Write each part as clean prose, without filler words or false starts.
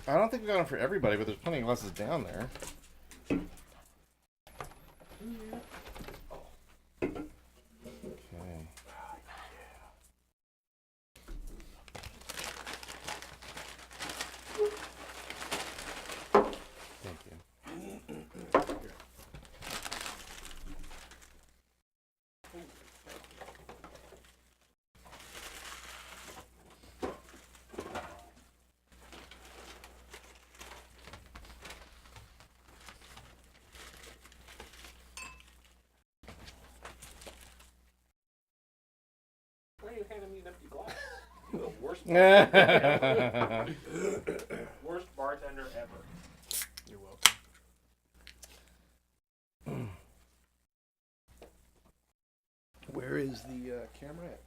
I don't think we got them for everybody, but there's plenty of glasses down there. Okay. Thank you. Why are you handing me an empty glass? The worst worst bartender ever. You're welcome. Where is the camera at?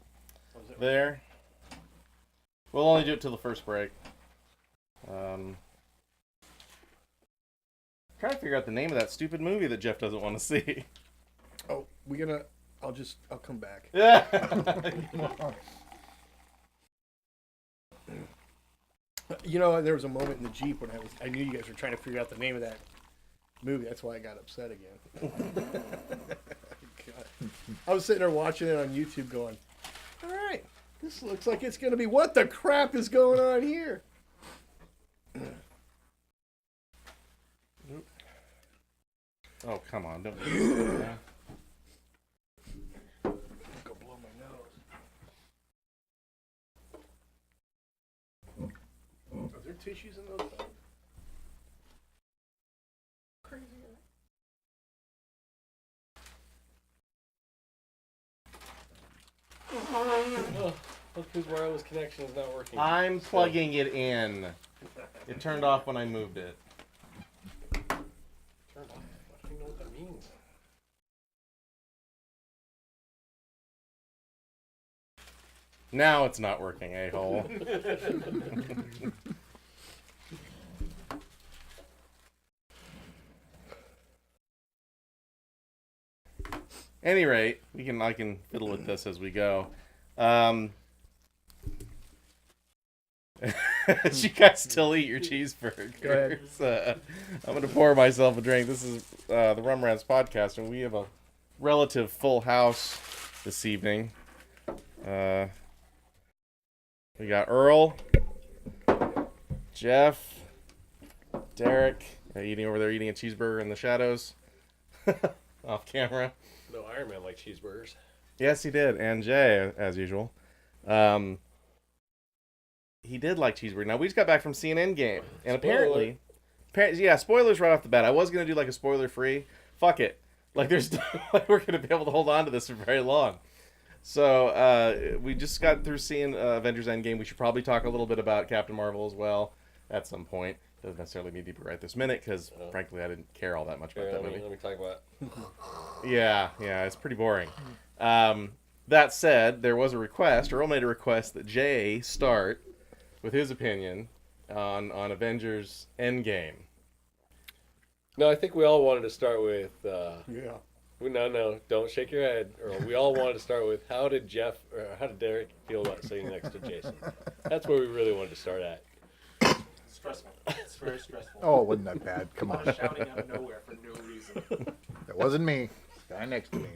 Oh, is it There. We'll only do it till the first break. Trying to figure out the name of that stupid movie that Jeff doesn't want to see. Oh, I'll come back. Yeah. You know, there was a moment in the Jeep when I knew you guys were trying to figure out the name of that movie. That's why I got upset again. God. I was sitting there watching it on YouTube going, all right, this looks like it's going to be, what the crap is going on here? Oh, come on. Don't do that. Go blow my nose. Are there tissues in those bags? Crazy. Oh, look whose wireless connection is not working. I'm plugging it in. It turned off when I moved it. Turned off. I don't even know what that means. Now it's not working, a-hole. Any rate, I can fiddle with this as we go. As you guys still eat your cheeseburgers, Go ahead. I'm going to pour myself a drink. This is the Rants podcast, and we have a relative full house this evening. We got Earl, Jeff, Derek, eating over there, eating a cheeseburger in the shadows, off camera. No, Iron Man likes cheeseburgers. Yes, he did, and Jay, as usual. He did like cheeseburger. Now, we just got back from seeing Endgame, and apparently, yeah, spoilers right off the bat. I was going to do like a spoiler-free. Fuck it. Like, there's like we're going to be able to hold on to this for very long. So, we just got through seeing Avengers Endgame. We should probably talk a little bit about Captain Marvel as well at some point. Doesn't necessarily need to be right this minute, because, frankly, I didn't care all that much about that movie. Let me talk about it. Yeah, it's pretty boring. That said, there was a request. Earl made a request that Jay start with his opinion on Avengers Endgame. No, I think we all wanted to start with... Yeah. No, don't shake your head, Earl. We all wanted to start with how did Derek feel about sitting next to Jason? That's where we really wanted to start at. Stressful. It's very stressful. Oh, it wasn't that bad. Come A on. lot of shouting out of nowhere for no reason. That wasn't me. Guy next to me.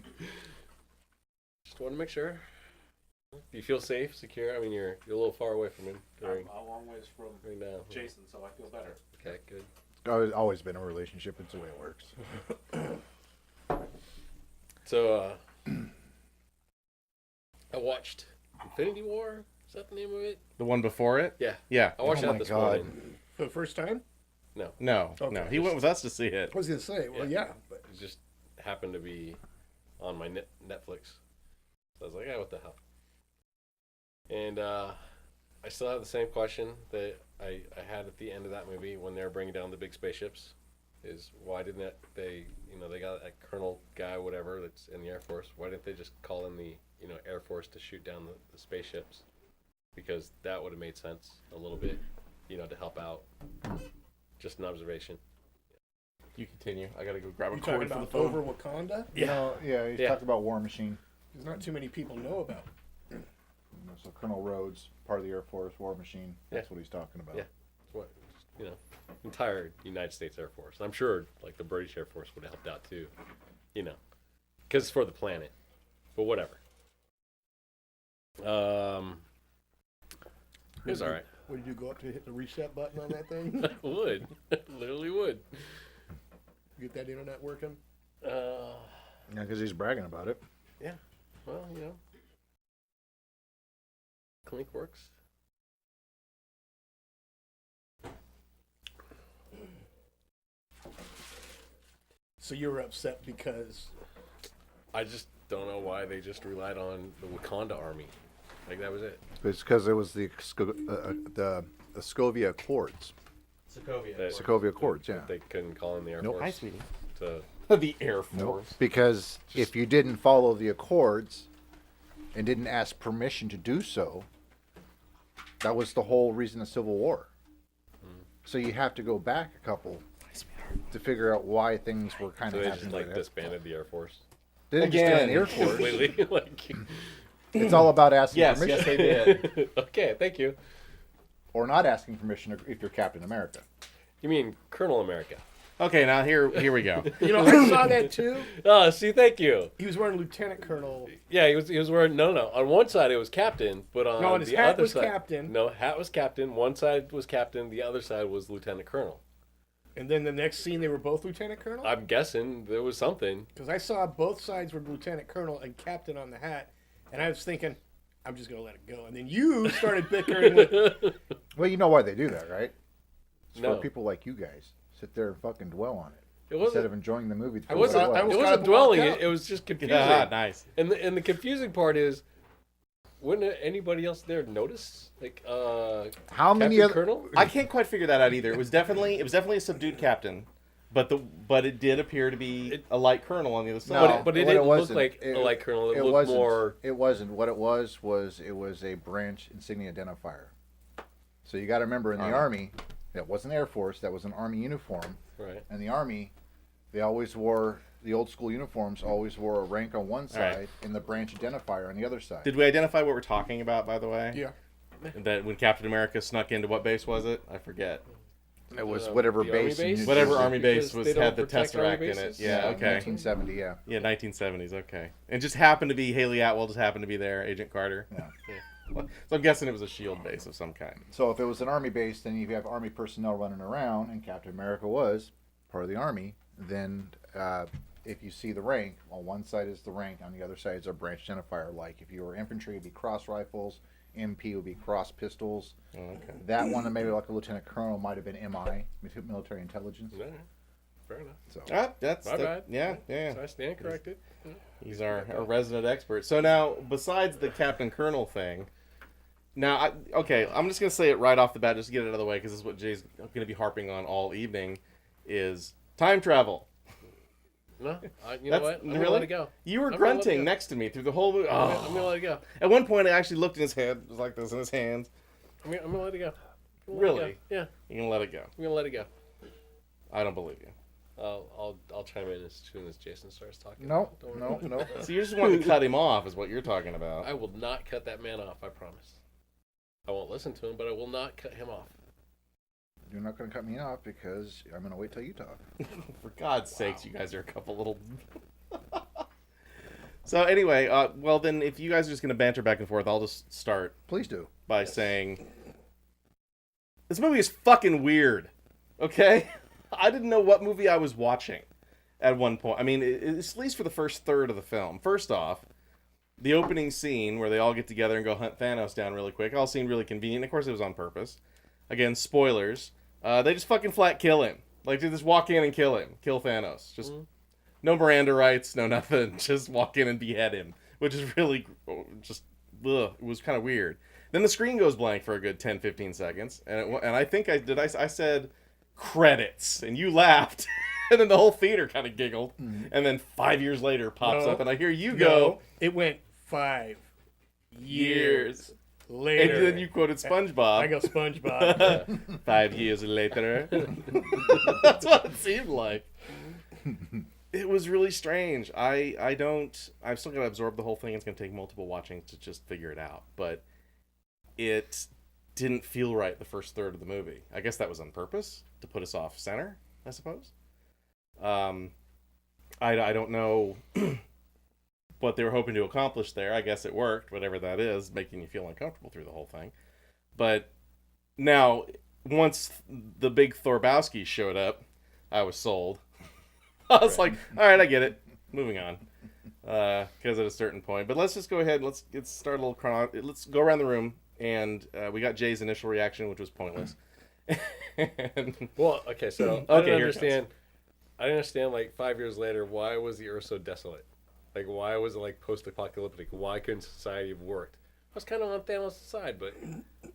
Just want to make sure. Do you feel safe, secure? I mean, you're a little far away from him I'm a long ways from right now. Jason, so I feel better. Okay, good. It's always been a relationship. It's the way it works. So, I watched Infinity War. Is that the name of it? The one before it? Yeah. Yeah. I watched Oh that my this God. morning. For the first time? No. Okay. He went with us to see it. I was going to say, well, yeah. But It just happened to be on my Netflix. So I was like, what the hell? And I still have the same question that I had at the end of that movie when they were bringing down the big spaceships. Is why didn't they got that colonel guy, whatever, that's in the Air Force. Why didn't they just call in the, Air Force to shoot down the spaceships? Because that would have made sense a little bit, to help out. Just an observation. You continue. I gotta go grab a you cord talking for the about phone. over Wakanda? Yeah. He's Yeah. talking about War Machine. There's not too many people know about. So Colonel Rhodes, part of the Air Force, War Machine. That's what he's talking about. Yeah. What? you know, entire United States Air Force. I'm sure like the British Air Force would have helped out too, you know, because it's for the planet. But whatever. It was all right. What did you go up to hit the reset button on that thing? I would. Literally would. Get that internet working? Uh, Yeah, because he's bragging about it. yeah. Well, you know. Clink works. So you were upset because I just don't know why they just relied on the Wakanda army. Like that was it. It's because it was the Scovia Accords. Sokovia. That- Sokovia Accords, yeah. They couldn't call in the Air Nope. Hi, Force sweetie. to. The Air Force. Nope. Because if you didn't follow the Accords and didn't ask permission to do so, that was the whole reason of Civil War. So you have to go back a couple to figure out why things were kind So of they happening. just like like that. disbanded the Air Force. They didn't just do Again. an Air Force. Completely. Like. It's all about asking Yes, permission yes, they did. Okay, thank you. or not asking permission if you're Captain America. You mean Colonel America? Okay, now here we go. you know I saw that too. Oh, see, thank you. He was wearing Lieutenant Colonel. Yeah, he was wearing no. On one side it was captain, but on No, and his the hat other was side, captain. No, hat was captain. One side was captain. The other side was lieutenant colonel. And then the next scene they were both Lieutenant Colonel? I'm guessing there was something. Because I saw both sides were Lieutenant Colonel and Captain on the hat, and I was thinking, I'm just gonna let it go. And then you started bickering with Well, you know why they do that, right? It's No. for people like you guys sit there and fucking dwell on it It instead wasn't. of enjoying the movie. I wasn't. I It almost wasn't got up and dwelling. walked out. It was just confusing. Ah, nice. And the confusing part is, wouldn't anybody else there notice? Like, How many Captain other? Colonel? I can't quite figure that out either. It was definitely a subdued captain, but it did appear to be a light colonel on the other side. No, But it what didn't look wasn't. like a light colonel. It looked wasn't. more. It wasn't. What it was a branch insignia identifier. So you got to remember in the Army, that wasn't Air Force. That was an Army uniform. Right. And the Army, they always wore the old school uniforms. Always wore a rank on one side right. and the branch identifier on the other side. Did we identify what we're talking about, by the way? yeah. That when Captain America snuck into what base was it? I forget. It was whatever the Army base. in base? New Whatever Jersey. army base Because was they don't had the protect army Tesseract in it. bases? Yeah, okay. 1970. Yeah. Yeah, 1970s. Okay. And just happened to be Haley Atwell just happened to be there, Agent Carter. Yeah. So I'm guessing it was a shield base of some kind. So if it was an Army base, then you have Army personnel running around, and Captain America was part of the Army. Then, if you see the rank, on one side is the rank, on the other side is a branch identifier. Like if you were infantry, it'd be cross rifles. MP would be cross pistols. Oh, okay. That one, maybe like a lieutenant colonel, might have been MI, military intelligence. No, fair enough. So That's My bad. yeah, yeah. So I stand corrected. He's our resident expert. So now, besides the Captain Colonel thing, now, I'm just going to say it right off the bat just to get it out of the way because this is what Jay's going to be harping on all evening, is time travel. No, you know what? I'm gonna let it go. You were I'm gonna let it grunting go. next to me through the whole movie. I'm Oh. gonna let it go. At one point, I actually looked in his hand, it was like this in his hands. I'm gonna let it go. I'm gonna let it Really? go. Yeah, You're going to let it go. I'm gonna let it go. I don't believe you. I'll chime in as soon as Jason starts talking. no, Don't worry. no. So you just want to cut him off is what you're talking about. I will not cut that man off. I promise. I won't listen to him, but I will not cut him off. You're not going to cut me off because I'm going to wait till you talk. For God's sakes, you guys are a couple little... So anyway, well then, if you guys are just going to banter back and forth, I'll just start Please do. by saying... This movie is fucking weird, okay? I didn't know what movie I was watching at one point. I mean, at least for the first third of the film. First off, the opening scene where they all get together and go hunt Thanos down really quick all seemed really convenient. Of course, it was on purpose. Again, spoilers. They just fucking flat kill him. Like, they just walk in and kill him. Kill Thanos. Just no Miranda rights, no nothing. Just walk in and behead him. Which is really just, ugh, it was kind of weird. Then the screen goes blank for a good 10, 15 seconds. And I think I said credits. And you laughed. And then the whole theater kind of giggled. And then 5 years later pops No. up and I hear you No, go, it went 5 years. later. And then you quoted SpongeBob. I go SpongeBob. 5 years later. That's what it seemed like. It was really strange. I've still got to absorb the whole thing. It's going to take multiple watchings to just figure it out. But it didn't feel right the first third of the movie. I guess that was on purpose to put us off center, I suppose. I don't know what they were hoping to accomplish there. I guess it worked, whatever that is, making you feel uncomfortable through the whole thing. But now, once the big Thorbowski showed up, I was sold. I was like, all right, I get it. Moving on. Because at a certain point. But let's just go ahead. Let's start a little let's go around the room. And we got Jay's initial reaction, which was pointless. Well, okay, so I didn't understand, like, 5 years later, why was the Earth so desolate? Like, why was it, like, post-apocalyptic? Why couldn't society have worked? I was kind of on Thanos' side, but...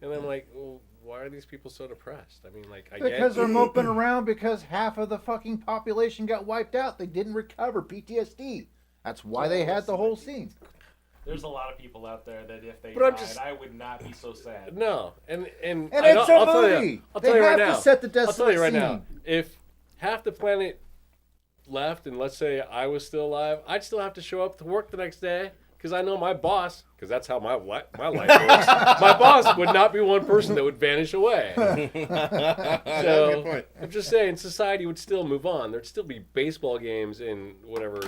And I'm like, well, why are these people so depressed? I mean, like, Because they're moping around because half of the fucking population got wiped out. They didn't recover PTSD. That's why they had the whole scene. There's a lot of people out there that if they But I'm died, just- I would not be so sad. No, and And it's a I'll tell movie. you, I'll They tell you right have to now. set the I'll tell you right scene. now. If half the planet left, and let's say I was still alive, I'd still have to show up to work the next day because I know my boss. Because that's how my life works. My boss would not be one person that would vanish away. Good point. I'm just saying, society would still move on. There'd still be baseball games in whatever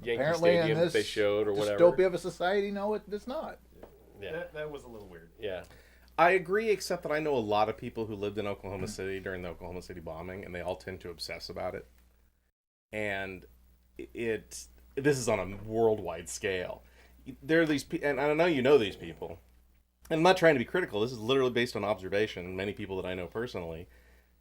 Yankee Apparently, in Stadium that this they showed or whatever. dystopia of a society, no, it's not. Yeah, That was a little weird. yeah. I agree, except that I know a lot of people who lived in Oklahoma City during the Oklahoma City bombing, and they all tend to obsess about it. And this is on a worldwide scale. There are these, and I know you know these people. And I'm not trying to be critical. This is literally based on observation. Many people that I know personally,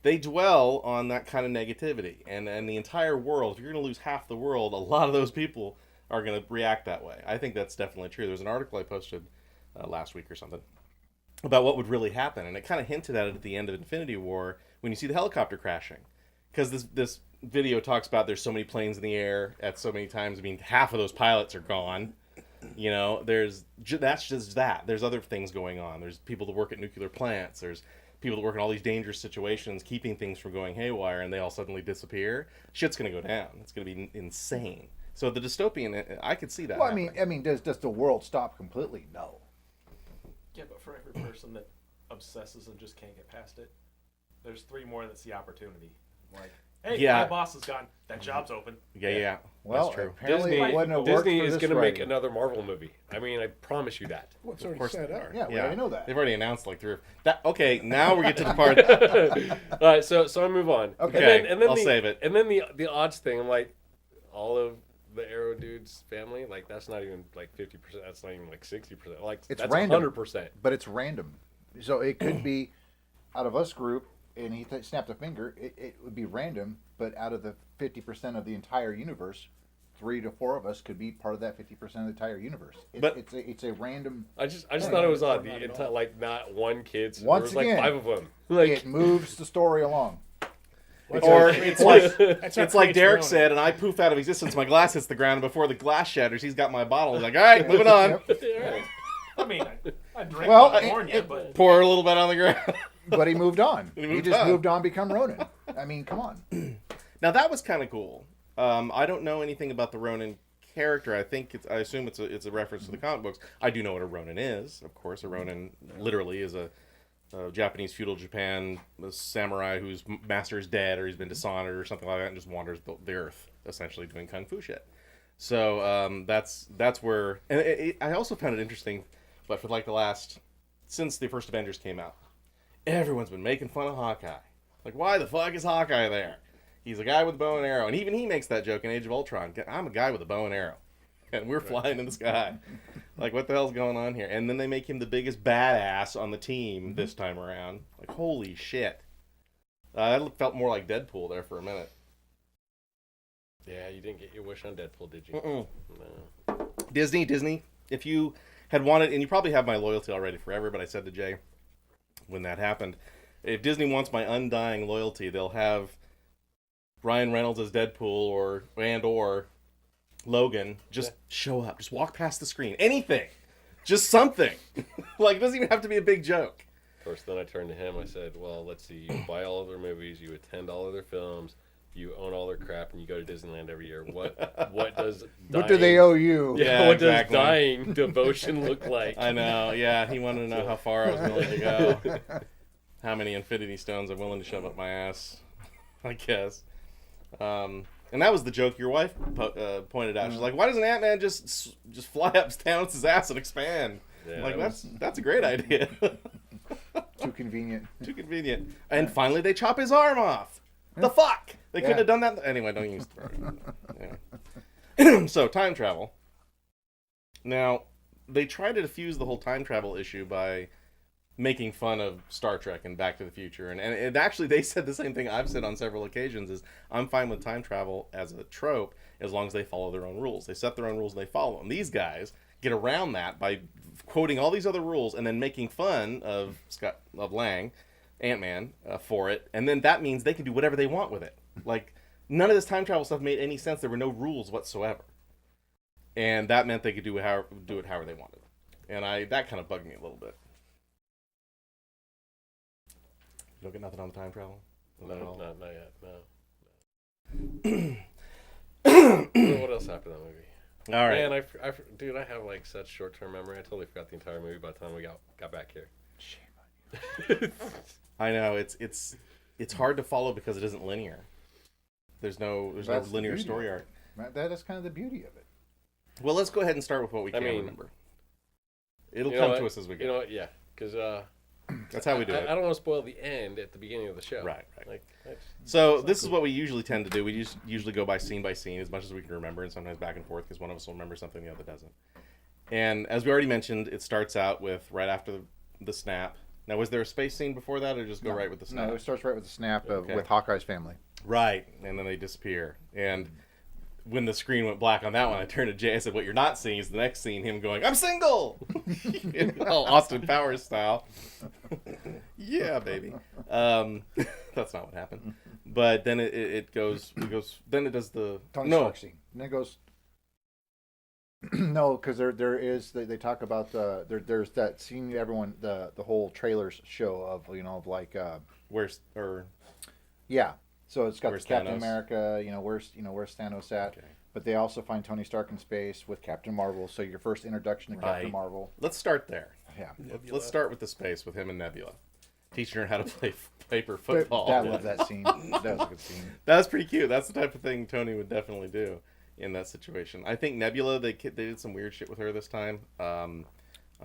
they dwell on that kind of negativity. And the entire world, if you're going to lose half the world, a lot of those people are going to react that way. I think that's definitely true. There was an article I posted last week or something about what would really happen. And it kind of hinted at it at the end of Infinity War when you see the helicopter crashing. Because this video talks about there's so many planes in the air at so many times. I mean, half of those pilots are gone. You know, that's just that. There's other things going on. There's people that work at nuclear plants. There's people that work in all these dangerous situations, keeping things from going haywire, and they all suddenly disappear. Shit's going to go down. It's going to be insane. So the dystopian, I could see that. Well, happening. does the world stop completely? No. Yeah, but for every person that obsesses and just can't get past it, there's 3 more that see opportunity. Like, hey, Yeah. my boss is gone. That job's open. Yeah. Well, That's true. apparently Disney, it wouldn't have worked Disney for is this going to make writing. another Marvel movie. I mean, I promise you that. What's Of already course set they up? are. Yeah, we already know that. They've already announced like 3 or that. Okay, now we get to the part. All right, so I move on. Okay, and then I'll save it. And then the odds thing, I'm like, all of the Arrow dudes' family, like that's not even like 50%. That's not even like 60%. Like It's that's random. 100%. But it's random. So it could be out of us group, and he snapped a finger, it would be random, but out of the 50% of the entire universe, 3 to 4 of us could be part of that 50% of the entire universe. But- It's a random. I just thought it was odd. Not The at entire, all. like not one kid. There Once was like again, 5 of them. Like It moves the story along. Or it's like That's how it's like creates Derek Ronan. said, and I poof out of existence. My glass hits the ground, and before the glass shatters, he's got my bottle. He's like, all right, moving on. Yep. I mean, I drink Well, California, but Pour a little bit on the ground. But he moved on. He He moved just on. moved on, become Ronin. I mean, come on. Now that was kind of cool. I don't know anything about the Ronin character. I assume it's a reference to the comic books. I do know what a Ronin is. Of course, a Ronin literally is a Japanese feudal Japan samurai whose master is dead or he's been dishonored or something like that and just wanders the earth, essentially doing kung fu shit. So that's where. And I also found it interesting, but for like since the first Avengers came out, everyone's been making fun of Hawkeye. Like, why the fuck is Hawkeye there? He's a guy with a bow and arrow, and even he makes that joke in Age of Ultron. I'm a guy with a bow and arrow, and we're flying in the sky. Like, what the hell's going on here? And then they make him the biggest badass on the team this time around. Like, holy shit. That felt more like Deadpool there for a minute. yeah, you didn't get your wish on Deadpool, did you? Mm-mm. No. Disney, if you had wanted, and you probably have my loyalty already forever, but I said to Jay when that happened, if Disney wants my undying loyalty, they'll have Ryan Reynolds as Deadpool or Logan just show up, just walk past the screen, anything, just something. Like, it doesn't even have to be a big joke. Of course, then I turned to him. I said, well, let's see. You buy all of their movies. You attend all of their films. you own all their crap and you go to Disneyland every year. What does What do they owe you? Yeah, what exactly. does dying devotion look like? I know. Yeah, he wanted to know how far I was willing to go. How many Infinity Stones I'm willing to shove up my ass, I guess. And that was the joke your wife pointed out. She's like, "Why doesn't Ant-Man just fly up Thanos' ass and expand?" Yeah, Like that that's a great idea. Too convenient. Too convenient. And finally, they chop his arm off. The fuck? They couldn't have done that. Anyway, don't use yeah. So time travel. Now, they try to defuse the whole time travel issue by making fun of Star Trek and Back to the Future. And actually, they said the same thing I've said on several occasions is I'm fine with time travel as a trope as long as they follow their own rules. They set their own rules and they follow them. These guys get around that by quoting all these other rules and then making fun of Lang, Ant-Man, for it. And then that means they can do whatever they want with it. Like, none of this time travel stuff made any sense. There were no rules whatsoever. And that meant they could do it however they wanted. And that kind of bugged me a little bit. You don't get nothing on the time travel? No, Not at all? not yet. No. What else happened in that movie? All right. Man, dude, I have like such short-term memory. I totally forgot the entire movie by the time we got back here. Shame on you. I know it's hard to follow because it isn't linear. There's no That's the linear beauty story of it. arc. That is kind of the beauty of it. Well, let's go ahead and start with what we can remember. It'll come to us as we go. You know what? Yeah, because that's how we do it. I don't want to spoil the end at the beginning of the show. Right. Like, So this is what we usually tend to do. We usually go by scene as much as we can remember, and sometimes back and forth because one of us will remember something the other doesn't. And as we already mentioned, it starts out with right after the snap. Now, was there a space scene before that, or just go right with the snap? No, it starts right with the snap Okay. with Hawkeye's family. Right, and then they disappear. And when the screen went black on that one, I turned to Jay. I said, "What you're not seeing is the next scene, him going, 'I'm single,' all Austin Powers style." Yeah, baby. That's not what happened. But then it goes. Then it does the Tony Stark scene. And then it goes. No, because there is they talk about there's that scene everyone the whole trailers show of like where's or yeah. So it's got Where's Captain Thanos? America, where's Thanos at? Okay. But they also find Tony Stark in space with Captain Marvel. So your first introduction to Captain Right. Marvel. Let's start there. Yeah. Let's start with the space with him and Nebula, teaching her how to play paper football. I love that scene. That was a good scene. That was pretty cute. That's the type of thing Tony would definitely do in that situation. I think Nebula, they did some weird shit with her this time. I'm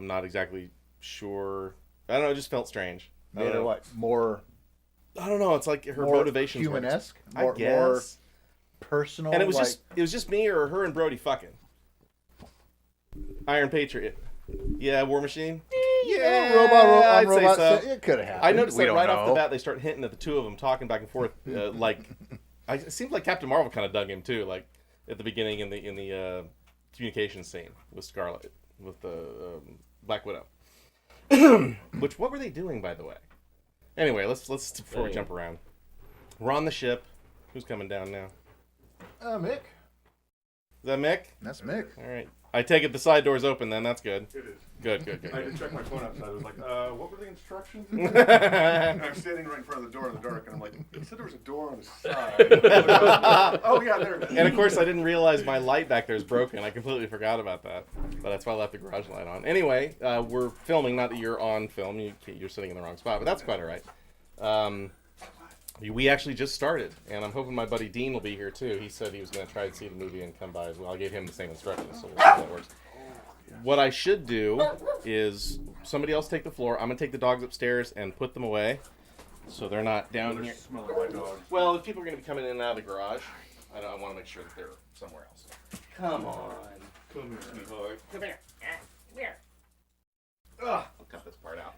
not exactly sure. I don't know. It just felt strange. I Made don't her know. what? More I don't know. It's like her more motivations human-esque? weren't- I More guess. personal. And it was like, just me or her and Brody fucking. Iron Patriot. Yeah, War Machine. Yeah, I'd say so. It could have happened. I noticed We that don't right off the know. bat they start hinting at the two of them talking back and forth. It seems like Captain Marvel kind of dug him too, like at the beginning in the communication scene with Scarlet, with the Black Widow. What were they doing, by the way? Anyway, let's before we jump around. We're on the ship. Who's coming down now? Mick. Is that Mick? That's Mick. All right. I take it the side door's open then. That's good. It is. Good. I just checked my phone outside. I was like, what were the instructions? And I'm standing right in front of the door in the dark, and I'm like, he said there was a door on the side. Oh, yeah, there it is. And of course, I didn't realize my light back there is broken. I completely forgot about that. But that's why I left the garage light on. Anyway, we're filming. Not that you're on film. You're sitting in the wrong spot, but that's quite all right. We actually just started, and I'm hoping my buddy Dean will be here too. He said he was going to try to see the movie and come by as well. I gave him the same instructions, so we'll see how that works. What I should do is somebody else take the floor. I'm going to take the dogs upstairs and put them away so they're not down They're here. smelling my dog. Well, if people are going to be coming in and out of the garage, I want to make sure that they're somewhere else. Come on. Come here, sweetheart. Come here. Come here. Ugh, I'll cut this part out.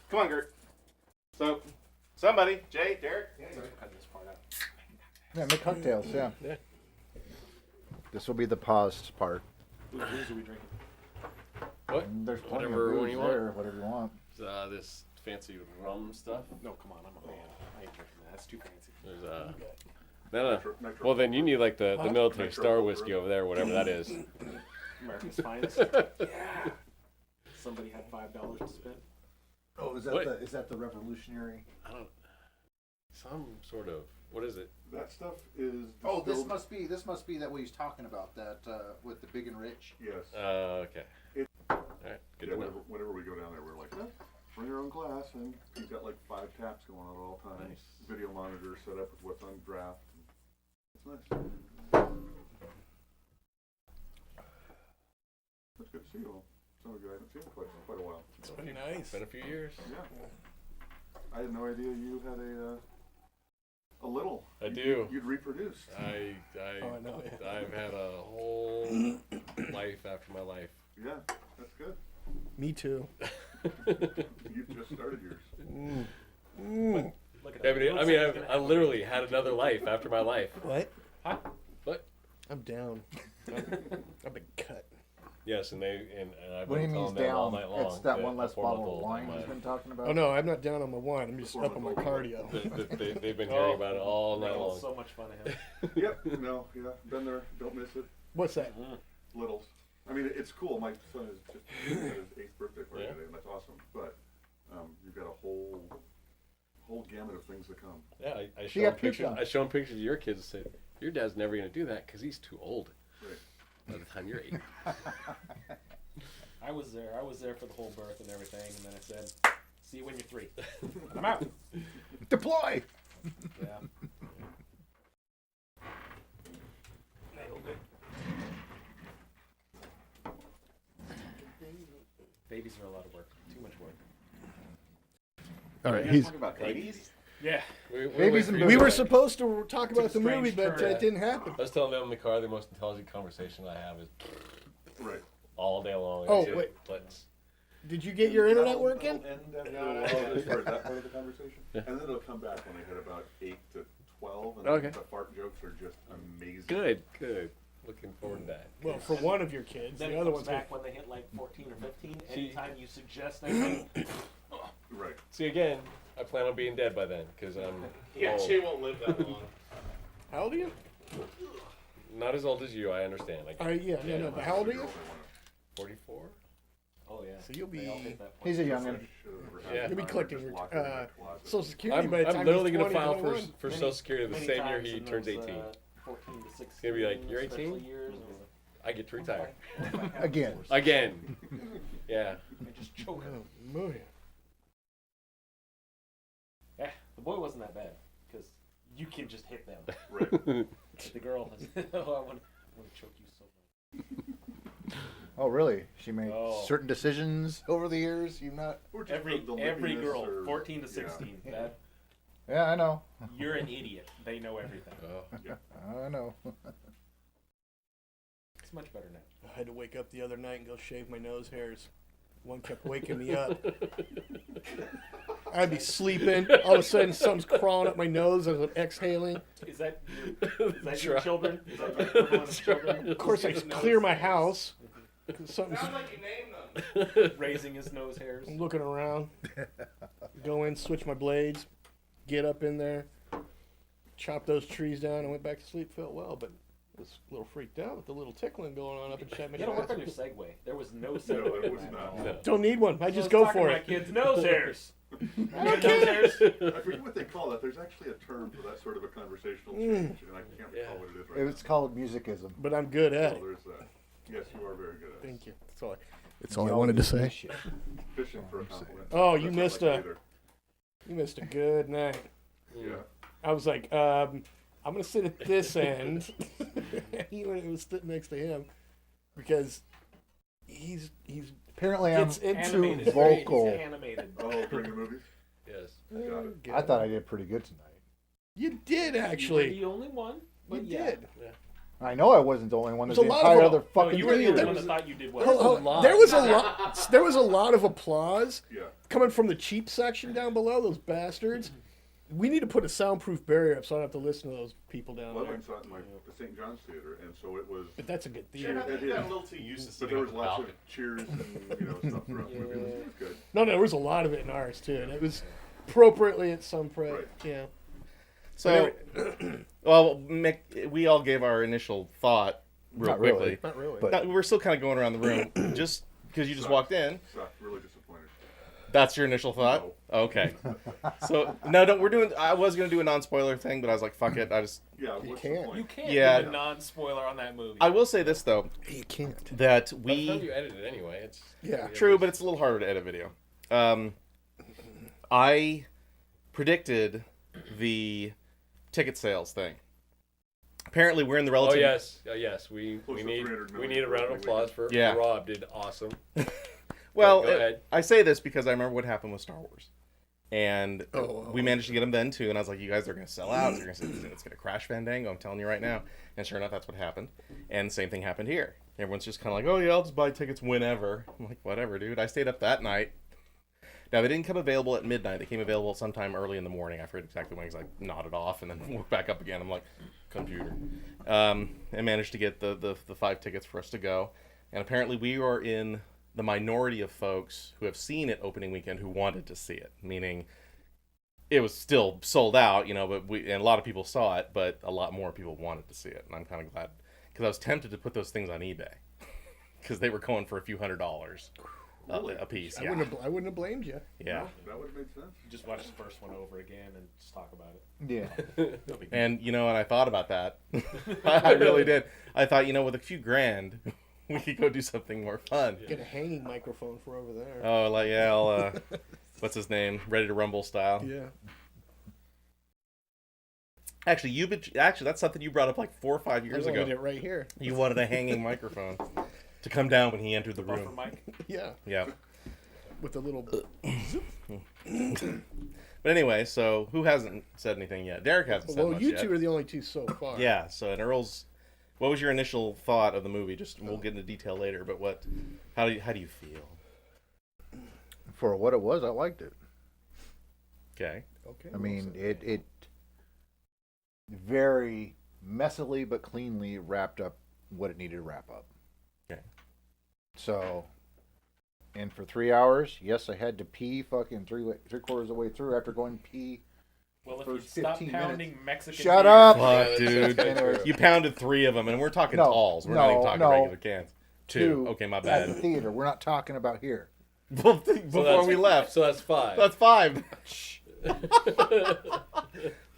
Come on, Gert. So, somebody, Jay, Derek, cut this part out. Yeah, make cocktails. Yeah. Yeah. This will be the paused part. Whose booze are we drinking? What? There's plenty Whatever of one booze you want. there, whatever you want. This fancy rum stuff. No, come on, I'm a man. I ain't drinking that. That's too fancy. There's no. Nitro- Well, then you need like the military Nitro star Cola. whiskey over there, whatever that is. America's finest. Yeah. Somebody had $5 to spend. Oh, is What? is that the revolutionary? I don't. Some sort of What is it? That stuff is. Oh, this distilled- must be that what he's talking about. That with the big and rich. Yes. Okay. All right. Good Yeah, to know. whenever we go down there, we're like, bring your own glass, and he's got like 5 taps going on at all times. Nice. Video monitor set up with what's on draft. It's nice. That's good to see you all. Some of you I haven't seen in quite a while. It's been nice. It's been a few years. Yeah. I had no idea you had a little. I do. You'd reproduced. Oh, I know. Yeah. I've had a whole life after my life. Yeah, that's good. Me too. You just started yours. Look at Yeah, that. but I mean, I literally had another life after my life. What? Huh? What? I'm down. I've been cut. Yes, and I've What do you been mean he's telling them all down? night long. It's that one less a 4-month-old bottle of wine and he's my- been talking about. Oh no, I'm not down on my wine. I'm just up on my cardio. They've been hearing about it all night long. So much fun to have. Yep. No. Yeah. Been there. Don't miss it. What's that? Littles. I mean, it's cool. My son is just had his 8th birthday party Yeah. today, and that's awesome. But you've got a whole gamut of things to come. Yeah, I You show got him pictures. pizza. I show him pictures of your kids and said, "Your dad's never going to do that because he's too old Right. by the time you're 8." I was there. I was there for the whole birth and everything, and then I said, "See you when you're 3." I'm out. Deploy. Yeah. Babies are a lot of work. Too much work. All right, You guys talking about babies? Yeah. Babies and we Good. were supposed to talk about It's a the movie, strange but turn. it didn't happen. I was telling them in the car the most intelligent conversation I have is Right. all day long. Oh, I say, wait. Let's. Did you get your internet working? That'll end after a while as far as that part of the conversation. And then it'll come back when they hit about 8 to 12, and Okay. the fart jokes are just amazing. Good. Looking forward to that. Well, for one of your kids, Then the it other comes one's back when they hit like 14 or 15. Anytime you suggest anything, Right. See, again, I plan on being dead by then because I'm old. won't live that long. How old are you? Not as old as you, I understand. Like Yeah, no, but how old are you? 44. oh yeah. So you'll They all be hit that point. He's a youngin. Yeah. you'll be collecting your Social Security I'm, by the time I'm literally he's going to 20, file 21. for Social Security the Many same year times he in turns those, 18. 14 to 16. gonna be like, "You're special 18?" Years, and I get to retire. Again. Again. Yeah. I just choke. Oh, man. Yeah, the boy wasn't that bad because you can just hit them. Right. But the girl has. Oh, I want to choke you so much. Oh, really? She made Oh. certain decisions over the years. You've not. Or just Every the every lippiness girl, or- 14 to yeah. 16, that Yeah, I know. you're an idiot. They know everything. Oh. I know. It's much better now. I had to wake up the other night and go shave my nose hairs. One kept waking me up. I'd be sleeping. All of a sudden, something's crawling up my nose as I'm exhaling. Is that your Try. children? Is that your equivalent of children? Of course, I clear my house. 'Cause something's Sounds like you named them. Raising his nose hairs. I'm looking around. Go in, switch my blades, get up in there, chop those trees down, and went back to sleep. Felt well, but was a little freaked out with the little tickling going on up inside my You gotta work on chest. your segue. There was no No, segue. it was in that not. at all. No. Don't need one. I So just was go talking for to my it. kids' nose hairs. I don't Nose care. hairs. I forget what they call that. There's actually a term for that sort of a conversational change, and I can't recall what it is right It's called musicism. But I'm good now. at Oh, it. there's that. Yes, you are very good at it. Thank you. That's all I wanted to say. Fishing for a compliment. Oh, you That's not missed like a- it either. You missed a good night. Yeah. I was like, I'm gonna sit at this end. He was sitting next to him because he's Apparently, I'm gets into Animated. vocal. He's animated. Oh, during the movies? Yes. Got it. I thought I did pretty good tonight. You did You were actually. the only one. You But yeah. did. I know I wasn't the only one. There's There's the a lot of entire them. other No, fucking you were the only theater. one that thought you did well. Oh, lot. there was a lot. There was a lot of applause Yeah. coming from the cheap section down below. Those bastards. We need to put a soundproof barrier up so I don't have to listen to those people down there. Loveland saw it in the St. John's Theater, and so it was. But that's a good You're theater. not, It you got a is. little too used to But sitting there on was the lots balcony. of cheers and stuff throughout the movie. It was good. No, there was a lot of it in ours too, and it was appropriately at some point. Right. Yeah. So, well, Mick, we all gave our initial thought real Not really. quickly. Not really. But- No, we're still kind of going around the room, just because you just walked in. Sucked. Really disappointed. That's your initial thought? Okay. So no, we're doing. I was gonna do a non-spoiler thing, but I was like, fuck it. I just. Yeah, You what's can't. the point? You can't Yeah. give a non-spoiler on that movie. I will say this though, You can't. that By the time we. you edit it anyway, it's Yeah. True, but it's a little harder to edit video. I predicted the ticket sales thing. Apparently, we're in the Oh relative. yes. We Close to need 300 we need a round of applause for Yeah. Rob. Did awesome. Well, Go ahead. I say this because I remember what happened with Star Wars, and Oh. we managed to get them then too. And I was like, "You guys are going to sell out. You're going to say it's going to crash Fandango." I'm telling you right now. And sure enough, that's what happened. And same thing happened here. Everyone's just kind of like, "Oh yeah, I'll just buy tickets whenever." I'm like, "Whatever, dude." I stayed up that night. Now they didn't come available at midnight. They came available sometime early in the morning. I forget exactly when. Because I nodded off and then woke back up again. I'm like, computer. And managed to get the 5 tickets for us to go. And apparently we are in the minority of folks who have seen it opening weekend who wanted to see it. Meaning, it was still sold out, but and a lot of people saw it, but a lot more people wanted to see it. And I'm kind of glad because I was tempted to put those things on eBay because they were going for a few $100s a piece. I Yeah. wouldn't have blamed you. Yeah. That would have made sense. Just watch the first one over again and just talk about it. Yeah. No big deal. And and I thought about that. I really did. I thought, with a few grand, we could go do something more fun. Get a hanging microphone for over there. Oh, like yeah, I'll what's his name? Ready to Rumble style. Yeah. Actually, that's something you brought up like 4 or 5 years I wanted ago. it right here. You wanted a hanging microphone to come down when he entered the Buffer room. mic. Yeah. Yeah. With a little. But anyway, so who hasn't said anything yet? Derek hasn't said Well, much you yet. two are the only two so far. Yeah. So, and Earl's, what was your initial thought of the movie? Just we'll get into detail later. But how do you feel? For what it was, I liked it. Okay. Okay. I mean, it very messily but cleanly wrapped up what it needed to wrap up. Okay. So, and for 3 hours, yes, I had to pee fucking three-quarters of the way through after going pee. Well, if For you stop 15 pounding minutes. Mexican Shut beer- up! Fuck, dude. Anyways, You pounded 3 of them, and we're talking No, talls. We're not even no, talking no. regular cans. 2. Okay, my At the bad. theater. We're not talking about here. Before that's- we left. So that's 5. That's 5.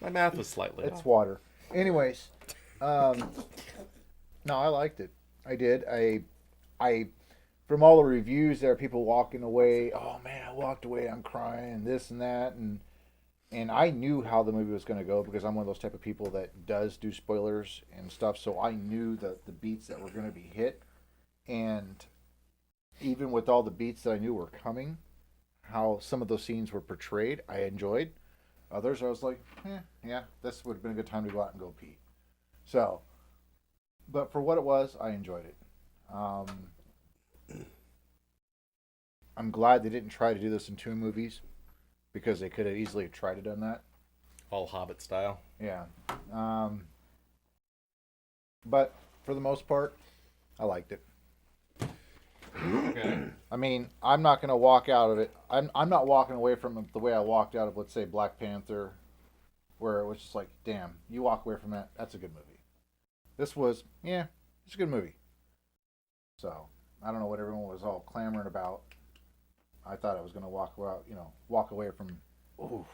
My math was slightly It's off. water. Anyways, no, I liked it. I did. I, from all the reviews, there are people walking away. Oh man, I walked away. I'm crying. This and that, and I knew how the movie was going to go because I'm one of those type of people that does do spoilers and stuff. So I knew the beats that were going to be hit, and even with all the beats that I knew were coming, how some of those scenes were portrayed, I enjoyed. Others, I was like, yeah, this would have been a good time to go out and go pee. So, but for what it was, I enjoyed it. I'm glad they didn't try to do this in 2 movies because they could have easily tried to done that. All Hobbit style. Yeah. But for the most part, I liked it. Okay. I mean, I'm not going to walk out of it. I'm not walking away from it the way I walked out of, let's say, Black Panther, where it was just like, damn, you walk away from that, that's a good movie. This was, yeah, it's a good movie. So, I don't know what everyone was all clamoring about. I thought I was going to walk away from, ooh.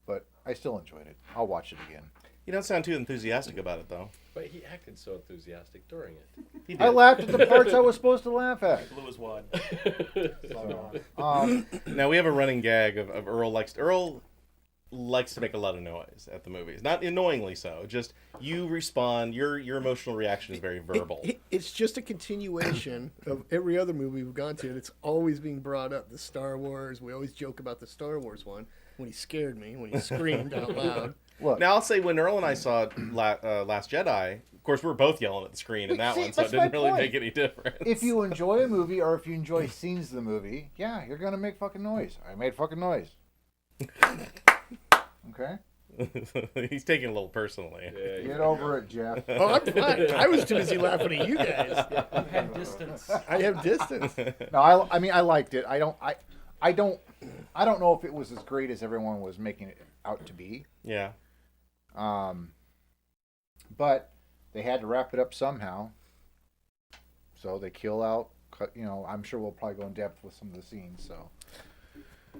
But I still enjoyed it. I'll watch it again. You don't sound too enthusiastic about it, though. But he acted so enthusiastic during it. He did. I laughed at the parts I was supposed to laugh at. Blue is one. So, Now we have a running gag of Earl likes to make a lot of noise at the movies. Not annoyingly so. Just you respond. Your emotional reaction is very verbal. It's just a continuation of every other movie we've gone to. And it's always being brought up. The Star Wars. We always joke about the Star Wars one when he scared me, when he screamed out loud. look, Now I'll say when Earl and I saw Last Jedi, of course we were both yelling at the screen in that See, one, so it that's didn't my really point. make any difference. if you enjoy a movie or if you enjoy scenes of the movie, yeah, you're going to make fucking noise. I made fucking noise. Okay? He's taking it a little personally. Yeah, Get over it, Jeff. Oh, I'm fine. I was too busy laughing at you guys. You had distance. I have distance. No, I mean, I liked it. I don't know if it was as great as everyone was making it out to be. Yeah. But they had to wrap it up somehow. So they kill out, I'm sure we'll probably go in depth with some of the scenes. So,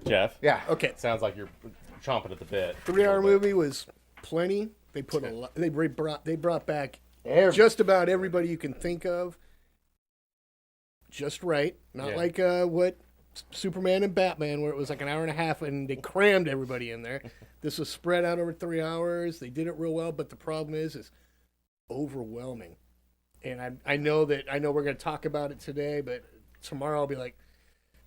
Jeff. Yeah. Okay, Sounds like you're chomping at the bit. 3-hour movie was plenty. They put a lot. They brought back Every- just about everybody you can think of. Just right, not Yeah. like what Superman and Batman, where it was like an hour and a half and they crammed everybody in there. This was spread out over 3 hours. They did it real well, but the problem is overwhelming. And I know we're going to talk about it today, but tomorrow I'll be like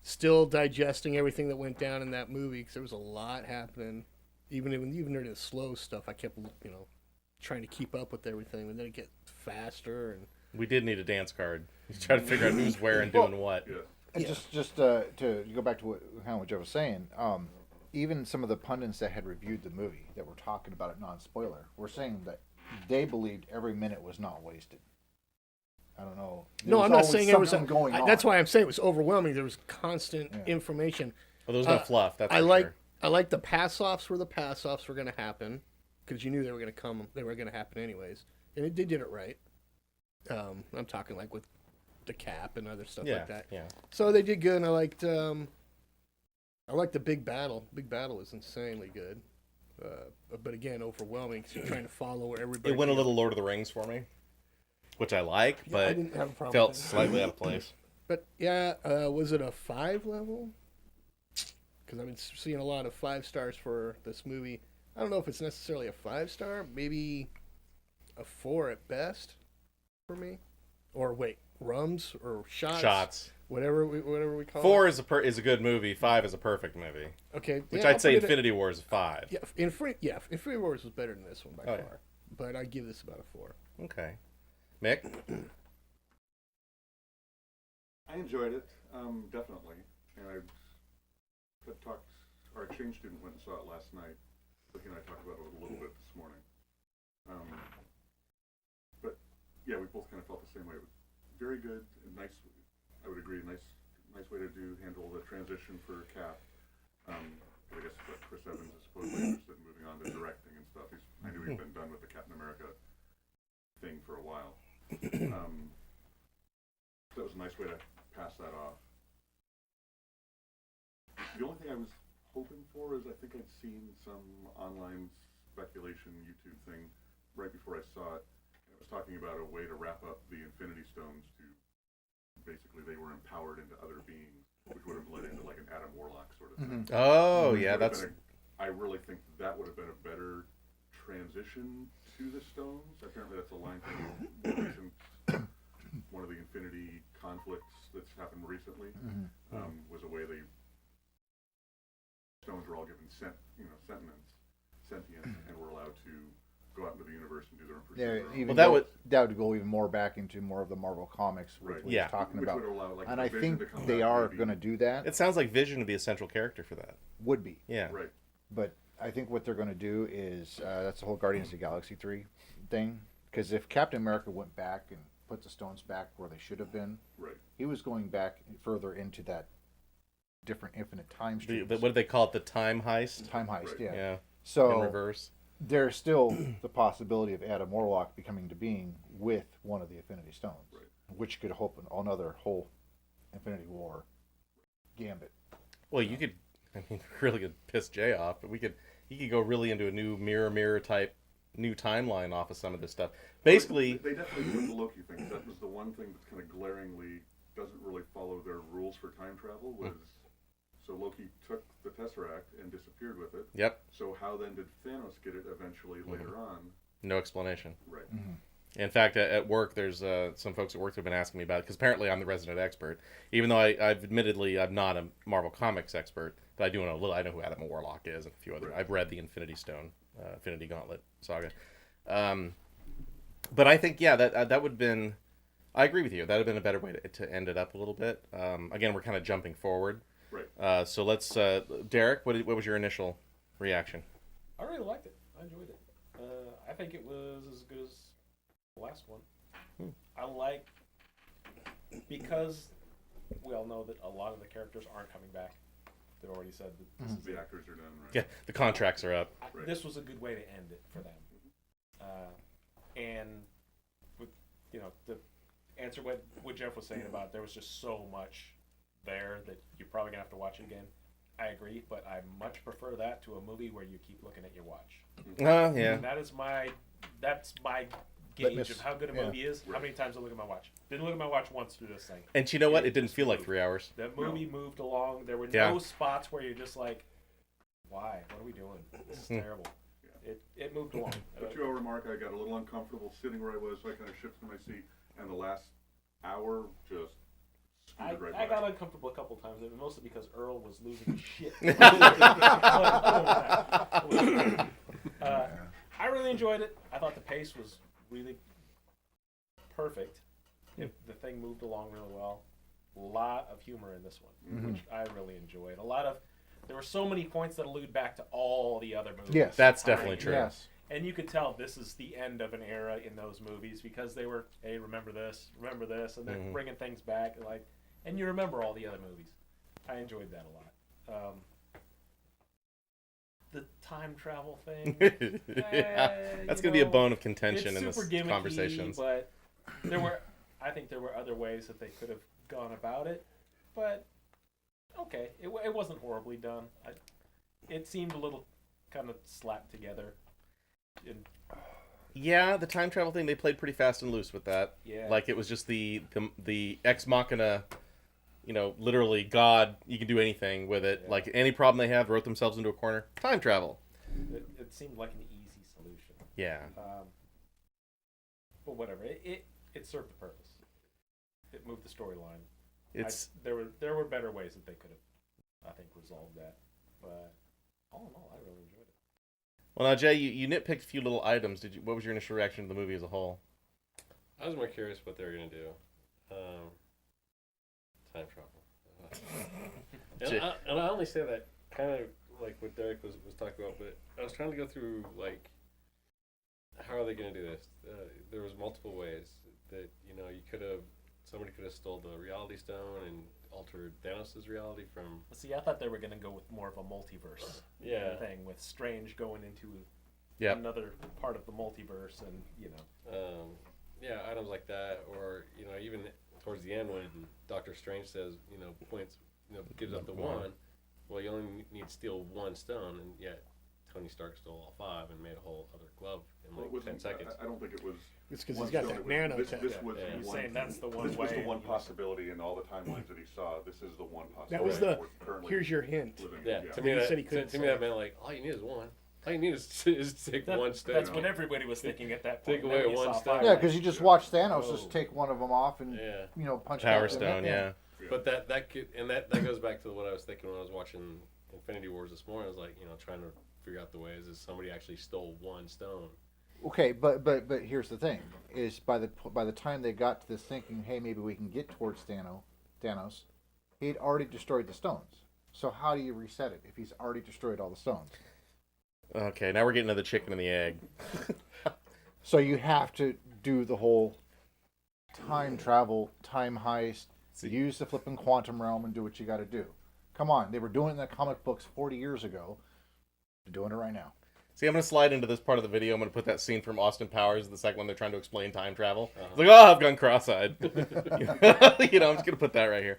still digesting everything that went down in that movie because there was a lot happening. Even during the slow stuff, I kept trying to keep up with everything, and then it get faster. And We did need a dance card. You try to figure out who's where and doing what. Yeah. And just to go back to what Jeff was saying, even some of the pundits that had reviewed the movie that were talking about it non-spoiler were saying that they believed every minute was not wasted. I don't know. no, I'm not saying it was something going on. That's why I'm saying it was overwhelming. There was constant information. Well, there was no fluff. That's I for like sure. I like the pass-offs where the pass-offs were going to happen because you knew they were going to come. They were going to happen anyways, and they did it right. I'm talking like with the Cap and other stuff Yeah, like that. yeah. So they did good, and I liked the big battle. Big battle was insanely good, but again, overwhelming because you're trying to follow where everybody. It went a little Lord of the Rings for me, which I like, I but didn't have a problem. felt with it. slightly out of place. But yeah, was it a 5 level? Because I've been seeing a lot of 5 stars for this movie. I don't know if it's necessarily a 5-star, maybe a 4 at best for me. Or wait, rums or shots? Shots. Whatever we call 4 it. is a good movie. 5 is a perfect movie. Okay, Which yeah, I'd I'll say put it at- Infinity War is a 5. Yeah, Infinity Wars was better than this one by Oh, far. yeah. But I give this about a 4. Okay. Mick? I enjoyed it, definitely. And I had talked, our exchange student went and saw it last night. Vicky and I talked about it a little bit this morning. But yeah, we both kind of felt the same way. It was very good and nice. I would agree, nice way to handle the transition for Cap. I guess what Chris Evans is supposedly interested in moving on to directing and stuff. I knew he'd been done with the Captain America thing for a while. That was a nice way to pass that off. The only thing I was hoping for is I think I'd seen some online speculation YouTube thing right before I saw it. And it was talking about a way to wrap up the Infinity Stones to basically they were empowered into other beings, which would have led into like an Adam Warlock sort of thing. Oh, Which yeah, would have that's... I really think that would have been a better transition to the stones. Apparently that's a line from one of the Infinity conflicts that's happened recently. Was a way they stones were all given sentience, and were allowed to go out into the universe and do their own Yeah, pursuit. even Well, that would go even more back into more of the Marvel comics, which Right. we Yeah. were talking Which about. would allow, like, And the I Vision think to come they back, are maybe. going to do that. It sounds like Vision would be a central character for that. Would be. Yeah. Right. But I think what they're going to do is that's the whole Guardians of the Galaxy 3 thing. Because if Captain America went back and put the stones back where they should have been, Right. he was going back further into that different infinite time streams. What do they call it? The time heist? Time heist, Right. yeah. Yeah. In So reverse. there's still the possibility of Adam Warlock becoming to being with one of the Infinity Stones, Right. which could open another whole Infinity War gambit. Well, you could, I mean, really could piss Jay off, but he could go really into a new mirror type, new timeline off of some of this stuff. Basically, They definitely took the Loki thing. 'Cause that was the one thing that kind of glaringly doesn't really follow their rules for time travel. Was so Loki took the Tesseract and disappeared with it. yep, So how then did Thanos get it eventually later on? no explanation. Right. In fact, at work, there's some folks at work who've been asking me about it, because apparently I'm the resident expert. Even though I'm not a Marvel Comics expert, but I do know a little. I know who Adam Warlock is and a few other. Right. I've read the Infinity Stone, Infinity Gauntlet saga. But I think, yeah, that would have been. I agree with you. That would have been a better way to end it up a little bit. Again, we're kind of jumping forward. Right. So let's, Derek, what was your initial reaction? I really liked it. I enjoyed it. I think it was as good as the last one. I like, because we all know that a lot of the characters aren't coming back. They've already said that this is The it. actors are done. Right. Yeah, the contracts are up. Right. This was a good way to end it for them. And with, to answer what Jeff was saying about, there was just so much there that you're probably gonna have to watch it again. I agree, but I much prefer that to a movie where you keep looking at your watch. Yeah. And that's my gauge Litmus. of how good a Yeah. movie is. How many times I look at my watch? Didn't look at my watch once through this thing. And you know what? It didn't just feel like moved. 3 hours. The movie moved along. There were Yeah. no spots where you're just like, why? What are we doing? This is terrible. It moved along. But you will remark, I got a little uncomfortable sitting where I was, so I kind of shifted my seat, and the last hour just I scooted right got by. uncomfortable a couple of times, mostly because Earl was losing his shit. I really enjoyed it. I thought the pace was really perfect. The thing moved along really well. A lot of humor in this one, which I really enjoyed. There were so many points that allude back to all the other movies. Yes. That's definitely true. Yes. And you could tell this is the end of an era in those movies because they were, hey, remember this, and they're bringing things back, and you remember all the other movies. I enjoyed that a lot. The time travel thing, Yeah. That's going to be a bone of contention it's in this super gimmicky, conversations. but I think there were other ways that they could have gone about it, but okay, it wasn't horribly done. It seemed a little kind of slapped together. Yeah, the time travel thing, they played pretty fast and loose with that. Yeah. Like, it was just the ex machina, literally God, you can do anything with it. Yeah. Like, any problem they have, wrote themselves into a corner. Time travel. It seemed like an easy solution. Yeah. But whatever, it served the purpose. It moved the storyline. There were better ways that they could have, I think, resolved that. But all in all, I really enjoyed it. Well, now, Jay, you nitpicked a few little items. What was your initial reaction to the movie as a whole? I was more curious what they were gonna do. Time travel. And I only say that kind of like what Derek was talking about, but I was trying to go through like how are they gonna do this? There was multiple ways that somebody could have stole the reality stone and altered Thanos' reality from. See, I thought they were going to go with more of a multiverse thing, with Strange going into another part of the multiverse, and items like that, or even towards the end when Doctor Strange says gives up the one. Well, you only need to steal one stone, and yet Tony Stark stole all five and made a whole other glove in Well, it like 10 wasn't- seconds. I don't think it was. It's because one he's got stone, that it was- nanotech. This was Yeah. the He's one. saying that's the one This was the way, one you know. possibility in all the timelines that he saw. This is the one possibility. That was that we're currently here's your hint. living in. Yeah, to me He that said he couldn't to me say. that meant like all you need is one. All you need is take one stone. That's what everybody was thinking at that point. Take away Then you one saw stone. five Yeah, lights. because you just watch Thanos Oh. just take one of them off and Yeah. punch Power back to Stone, them. yeah. But that could, and that goes back to what I was thinking when I was watching Infinity Wars this morning. I was like, trying to figure out the ways is somebody actually stole one stone. Okay, but here's the thing: is by the time they got to this thinking, hey, maybe we can get towards Thanos, he'd already destroyed the stones. So how do you reset it if he's already destroyed all the stones? Okay, now we're getting to the chicken and the egg. So you have to do the whole time travel, time heist, use the flipping quantum realm, and do what you got to do. Come on, they were doing it in the comic books 40 years ago. They're doing it right now. See, I'm going to slide into this part of the video. I'm going to put that scene from Austin Powers, the second one they're trying to explain time travel. It's like, oh, I've gone cross-eyed. I'm just going to put that right here.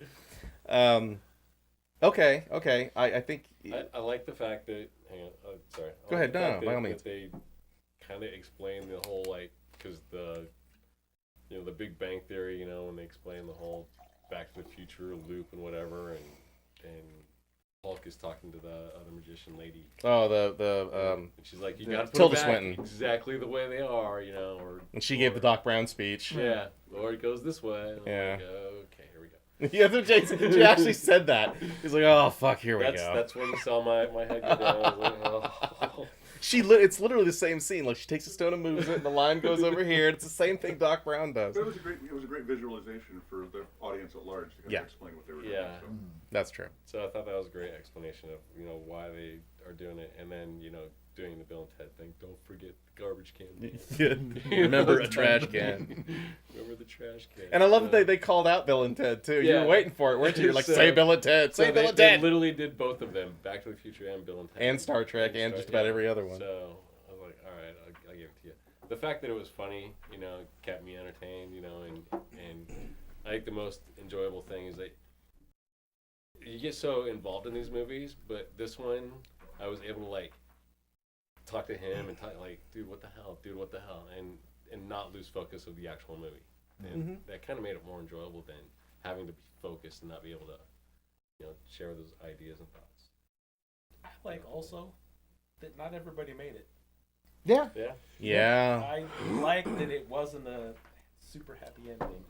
Okay. I think... I like the fact that. Hang on. Sorry. Go ahead. The No, fact by all that means. they kind of explain the whole because the Big Bang Theory, when they explain the whole Back to the Future loop and whatever, and Hulk is talking to the other magician lady. Oh, And she's like, you got to put Tilda it back Swinton. exactly the way they are, or. And she gave the Doc Brown speech. Yeah, or it goes this way. And I'm Yeah. like, okay, here we go. Yeah, that's what Jason. She actually said that. He's like, oh, fuck, here we go. That's when you saw my head go down. I was like, oh. It's literally the same scene. Like, she takes a stone and moves it, and the line goes over here. It's the same thing Doc Brown does. But it was a great visualization for the audience at large to kind of explain what they were doing. Yeah. So. That's true. So I thought that was a great explanation of why they are doing it, and then doing the Bill and Ted thing. Don't forget the garbage can. Remember a trash can. Remember the trash can. And I love that they called out Bill and Ted, too. You Yeah. were waiting for it, weren't you? You're like, So- say Bill and Ted, say So Bill they, and they Ted. literally did both of them, Back to the Future and Bill and Ted. And Star Trek and just about every other one. So I was like, all right, I'll give it to you. The fact that it was funny, kept me entertained, and I think the most enjoyable thing is that you get so involved in these movies, but this one, I was able to like talk to him and talk like, dude, what the hell, and not lose focus of the actual movie, and that kind of made it more enjoyable than having to be focused and not be able to, share those ideas and thoughts. I like also that not everybody made it. Yeah. Yeah. Yeah. I like that it wasn't a super happy ending.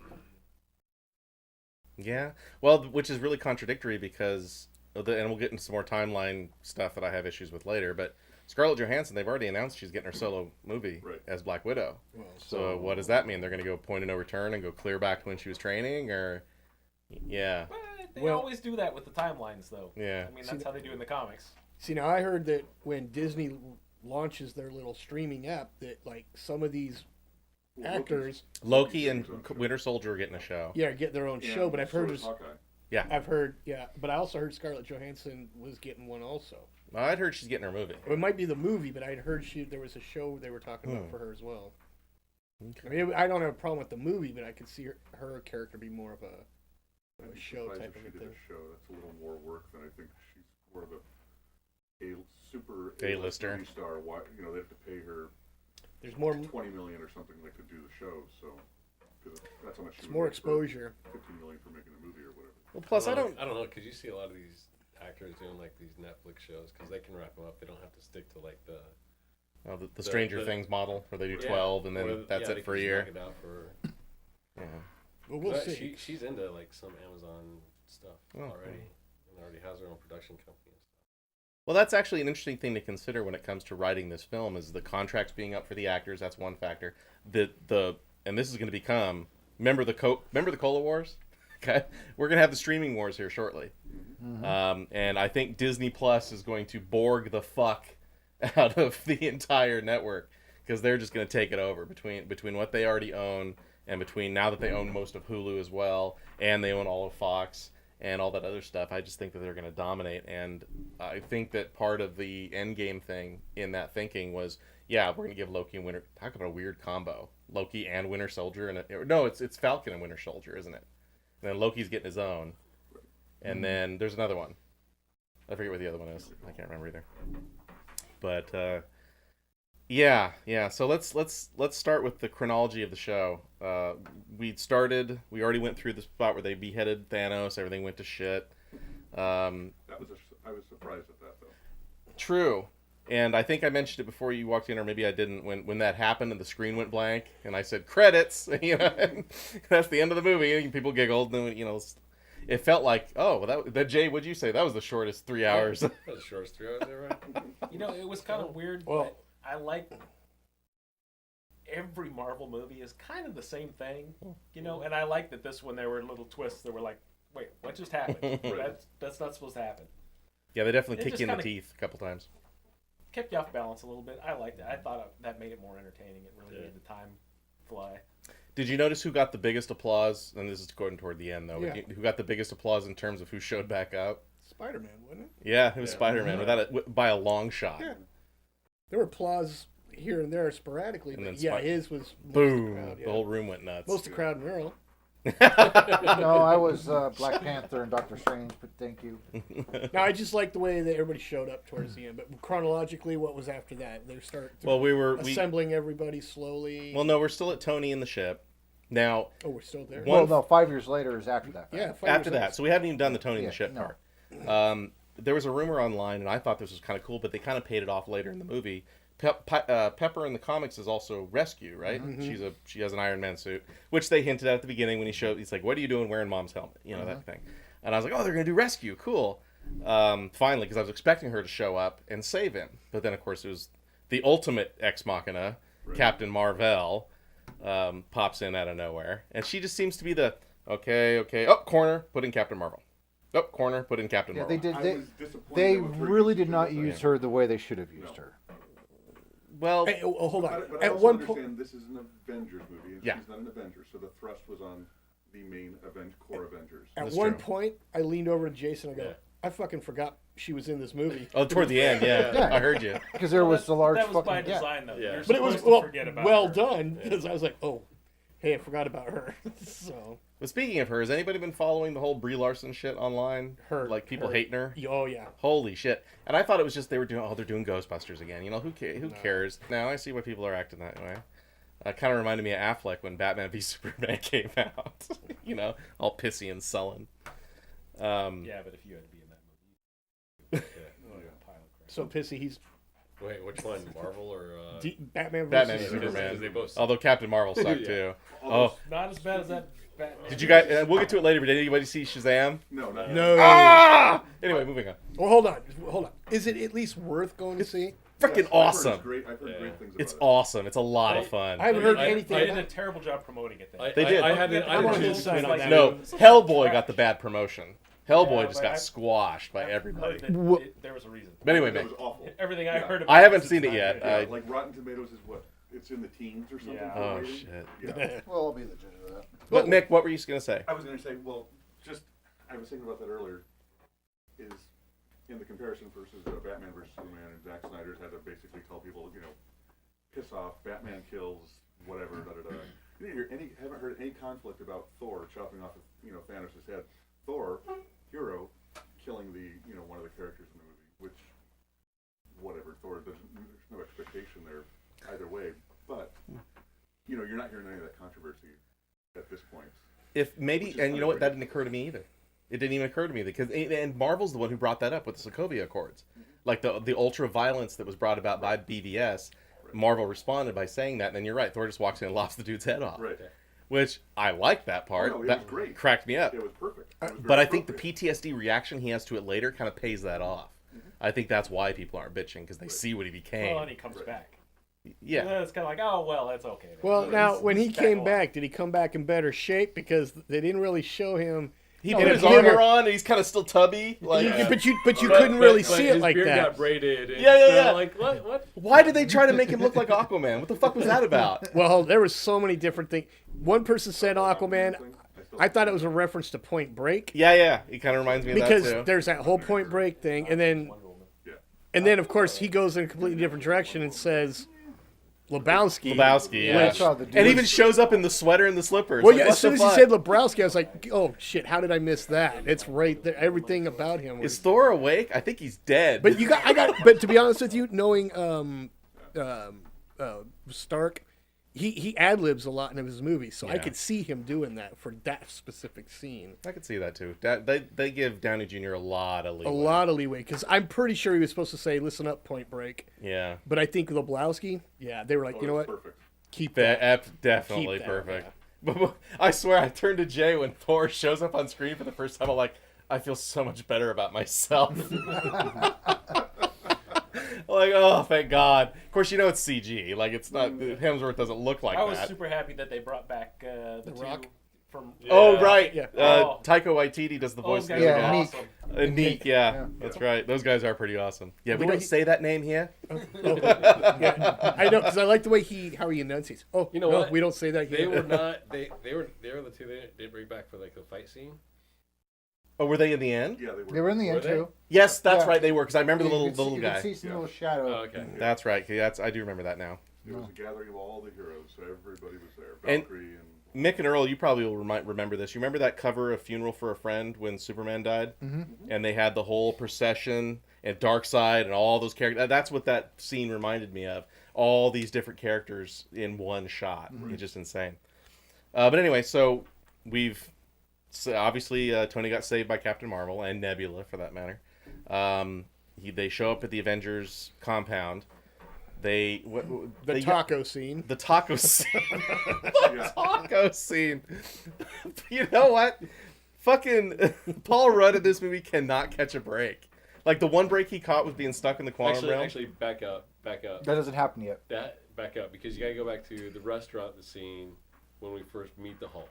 Yeah. Well, which is really contradictory because, and we'll get into some more timeline stuff that I have issues with later, but Scarlett Johansson, they've already announced she's getting her solo movie Right. as Black Widow. Well, So what does that mean? They're going to go point of no return and go clear back to when she was training, or yeah, But they Well- always do that with the timelines, though. yeah, I mean, that's how they do in the comics. see, now I heard that when Disney launches their little streaming app, that like some of these Well, actors, Loki and Loki's on Winter Soldier are getting a show. yeah, get their own Yeah, show. But I've so heard is Hawkeye. but I also heard Scarlett Johansson was getting one also. I'd heard she's getting her movie. It might be the movie, but I'd heard there was a show they were talking about for her as well. Okay. I mean, I don't have a problem with the movie, but I could see her character be more of a I'd be show surprised type if of she a did thing. a show. That's a little more work than I think she's more of a super A-lister. movie star. Why, they have to pay her There's more. $20 million or something like to do the show. So because that's how much she It's would more make for exposure. $15 million for making a movie or whatever. Well, plus I don't. I don't know, because you see a lot of these actors doing like these Netflix shows because they can wrap them up. They don't have to stick to like the Oh, the Stranger the- Things model where they do Yeah. 12 and or then that's they it can for a just year. knock it out for, Yeah. Well, we'll but see. she's into like some Amazon stuff Oh, already, cool. and already has her own production company and stuff. Well, that's actually an interesting thing to consider when it comes to writing this film is the contracts being up for the actors. That's one factor. And this is going to become remember the Cola Wars? Okay, we're going to have the streaming wars here shortly. And I think Disney Plus is going to Borg the fuck out of the entire network because they're just going to take it over between what they already own and between now that they own most of Hulu as well and they own all of Fox and all that other stuff. I just think that they're going to dominate, and I think that part of the Endgame thing in that thinking was, yeah, we're going to give Loki and Winter. Talk about a weird combo: Loki and Winter Soldier, no, it's Falcon and Winter Soldier, isn't it? And then Loki's getting his own, and then there's another one. I forget what the other one is. I can't remember either. But yeah. So let's start with the chronology of the show. We already went through the spot where they beheaded Thanos. Everything went to shit. I was surprised at that though. True. And I think I mentioned it before you walked in, or maybe I didn't. When that happened and the screen went blank, and I said credits, that's the end of the movie. And people giggled, and it felt like, oh, well, that Jay, what'd you say? That was the shortest 3 hours. That was the shortest 3 hours ever. It was kind of weird, Well- but I like every Marvel movie is kind of the same thing, and I like that this one there were little twists that were like, wait, what just happened? That's not supposed to happen. Yeah, they definitely It kick just you in the kinda- teeth a couple times. Kept you off balance a little bit. I liked it. I thought that made it more entertaining. It really made the time fly. Did you notice who got the biggest applause? And this is going toward the end, though. Yeah. Who got the biggest applause in terms of who showed back up? Spider-Man, wasn't it? Yeah, it was Yeah. Spider-Man by a long shot. Yeah. There were applause here and there sporadically, And but then yeah, his was most of the Boom! crowd, The whole room went nuts. most of the crowd and Earl. No, I was Black Panther and Doctor Strange, but thank you. No, I just like the way that everybody showed up towards the end. But chronologically, what was after that? They start Well, we assembling everybody slowly. Well, no, we're still at Tony in the ship. Now, Oh, we're still there. One- Well, no, 5 years later is after that. Yeah, 5 after years that, so we haven't even done the Tony in the Yeah, ship no. part. There was a rumor online, and I thought this was kind of cool, but they kind of paid it off later in the movie. Pepper in the comics is also Rescue, right? She has an Iron Man suit, which they hinted at the beginning when he's like, "What are you doing wearing Mom's helmet?" That thing. And I was like, "Oh, they're gonna do Rescue, cool." Finally, because I was expecting her to show up and save him, but then of course it was the ultimate ex machina, Captain Marvel, pops in out of nowhere, and she just seems to be the okay, corner, put in Captain Marvel. Oh, corner, put in Captain Yeah, Marvel. they did. I They, was disappointed they with her really use did of not the use thing. her the way they should have used No. her. Well, Hey, hold on. But I At also one point, understand this is an Avengers movie, and Yeah. she's not an Avenger, so the thrust was on the main core Avengers. at That's one true. point, I leaned over to Jason and I go, Yeah. I fucking forgot she was in this movie. oh, toward the end, yeah, Yeah. I heard you. Because there was a large That was fucking by gap. design, though. Yeah. You're But it was supposed to forget about well her. done because I was like, oh. Hey, I forgot about her. So But speaking of her, has anybody been following the whole Brie Larson shit online? Her- Like people her- hating her? oh yeah. Holy shit! And I thought it was just they're doing Ghostbusters again. You know who No. cares? Now I see why people are acting that way. Kind of reminded me of Affleck when Batman v Superman came out. You know, all pissy and sullen. Yeah, but if you had to be in that movie, pile of crap. So pissy. He's Wait, which one? Marvel or Batman versus Batman v Superman. Superman. They both. Although Captain Marvel sucked Yeah. too. Almost- Not as bad as that Batman. Did you guys? We'll get to it later. But did anybody see Shazam? No, not No. Ah! Anyway, moving on. Well, hold on. Is it at least worth going to see? Freaking awesome! I've heard great things about It's it. awesome. It's a lot of fun. I haven't heard I- anything. They I- did about a terrible job promoting it. I, They did. I had I'm on to his side on that. No, Hellboy got the bad promotion. Hellboy Yeah, just but got I- squashed by I've everybody. heard that Wha- there was a reason. But anyway, It man, was awful. Everything I Yeah. heard about I haven't it's seen it not yet. good. Yeah, like Rotten Tomatoes is what? It's in the teens or something. Yeah. for oh rating? shit. Yeah. Well, I'll be the judge of that. But Nick, what were you gonna say? I was going to say, well, just I was thinking about that earlier. Is in the comparison versus Batman versus Superman, and Zack Snyder's had to basically tell people, you know, piss off. Batman kills whatever. Da da da. You didn't hear any. Haven't heard any conflict about Thor chopping off, Thanos' head. Thor, hero, killing one of the characters in the movie. Which, whatever. Thor doesn't. There's no expectation there either way. But you're not hearing any of that controversy at this point. If maybe, Which is and you know what, that unbelievable. didn't occur to me either. It didn't even occur to me because, and Marvel's the one who brought that up with the Sokovia Accords, like the ultra violence that was brought about by BVS. Marvel responded by saying that, and then you're right. Thor just walks in and lops the dude's head off, Right. which I like that part. Oh, no, it that was great. cracked me up. It was perfect. It was But very I think the appropriate. PTSD reaction he has to it later kind of pays that off. I think that's why people aren't bitching because they Right. see what he became. Well, and he comes Right. back. Yeah. And then it's kind of like, oh well, that's okay. then. Well, now He's- when he he's came alive. back, did he come back in better shape? Because they didn't really show him. He No, put in his a bigger- armor on and he's kind of still tubby. Like, But you couldn't really see it his like beard that. got braided. And Yeah, yeah, yeah. Like what? why did they try to make him look like Aquaman? What the fuck was that about? Well, there was so many different things. One person said Aquaman. I thought it was a reference to Point Break Yeah, yeah. He kind of reminds me of because that too. there's that whole Point Break thing, and then Wonder Woman. of course he goes in a completely different direction and says Lebowski. Lebowski, yeah. I saw the dude. And even shows up in the sweater and the slippers. Well, Like, yeah, what as soon the as he fuck? said Lebowski, I was like, oh shit, how did I miss that? It's right there. Everything about him was. Is Thor awake? I think he's dead. But but to be honest with you, knowing Stark, he ad libs a lot in his movies, so I Yeah. could see him doing that for that specific scene. I could see that too. They give Downey Jr. a lot of leeway. A lot of leeway because I'm pretty sure he was supposed to say, "Listen up, Point Break." Yeah. But I think Lebowski, yeah, they were like, Oh, you know what, that's perfect. keep that. Definitely Keep that, perfect. But I swear, I turned to Jay when Thor shows up on screen for the first time. I'm like, I feel so much better about myself. Like, oh, thank God. Of course, it's CG. Like, it's not Hemsworth doesn't look like I was that. super happy that they brought back the two Rock? from. Oh, right. Yeah. Oh. Taika Waititi does the voice. Those of guys the are Yeah, guy. Neek. awesome. Neek, yeah. That's right. Those guys are pretty awesome. Yeah, we way don't he- say that name here. Yeah, I know because I like the way how he enunciates. Oh, You know no, what? we don't say that They here. were not. They were the two they did bring back for like the fight scene. Oh, were they in the end? Yeah, they were. They were in the end Were they? too. Yes, that's Yeah. right. They were because I remember the You little could see- little you could guy. see some Yeah. little shadow. Oh, okay. That's right. I do remember that now. It was a gathering of all the heroes, so everybody was there. And- Valkyrie and Mick and Earl, you probably will remember this. You remember that cover of Funeral for a Friend when Superman died? Mm-hmm. And they had the whole procession and Darkseid and all those characters. That's what that scene reminded me of. All these different characters in one shot. It's just insane. But anyway, so obviously Tony got saved by Captain Marvel and Nebula, for that matter. They show up at the Avengers compound. the they taco scene. the taco scene. yeah. Taco scene. You know what? Fucking Paul Rudd in this movie cannot catch a break. Like the one break he caught was being stuck in the quantum realm. Actually, back up. That doesn't happen yet. Back up because you gotta go back to the restaurant, the scene when we first meet the Hulk.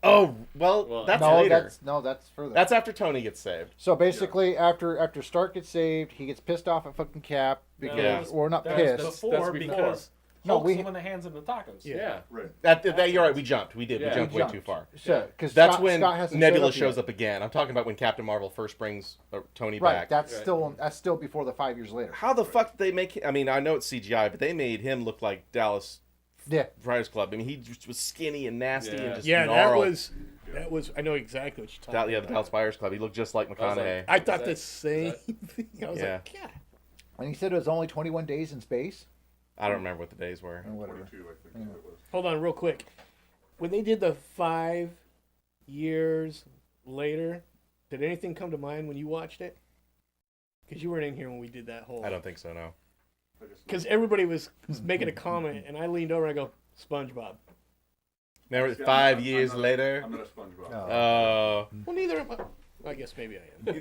Oh well, that's no, later. that's further. That's after Tony gets saved. So basically, after Stark gets saved, he gets pissed off at fucking Cap because, Yeah. or not That pissed. was before That's before. because No, Hulk's we- the one that hands him the tacos. Yeah. Right. That you're right. We jumped. We did. Yeah. We jumped We way too far. So, because That's Scott, when Scott hasn't Nebula showed shows up again. I'm talking about when Captain Marvel first brings Tony Right. back. That's Right. still before the 5 years later. How the fuck did they make? I mean, I know it's CGI, but they made him look like Dallas Friars Club. I mean, he just was skinny and nasty and just Yeah, gnarled. that was. I know exactly what you're talking Yeah, the about. Dallas Buyers Club. He looked just like McConaughey. I thought Is the that- same is thing. I was Yeah. like, yeah. And he said it was only 21 days in space. I don't remember what the days were. Or whatever. 22, I think it was. Hold on, real quick. When they did the 5 years later, did anything come to mind when you watched it? Because you weren't in here when we did that whole. I don't think so. No. I guess Because everybody was making a comment, and I leaned over and I go, SpongeBob. Remember, See, I'm 5 not- years I'm not- later. I'm not a SpongeBob. No. Oh. Well, neither am I. I guess maybe I am.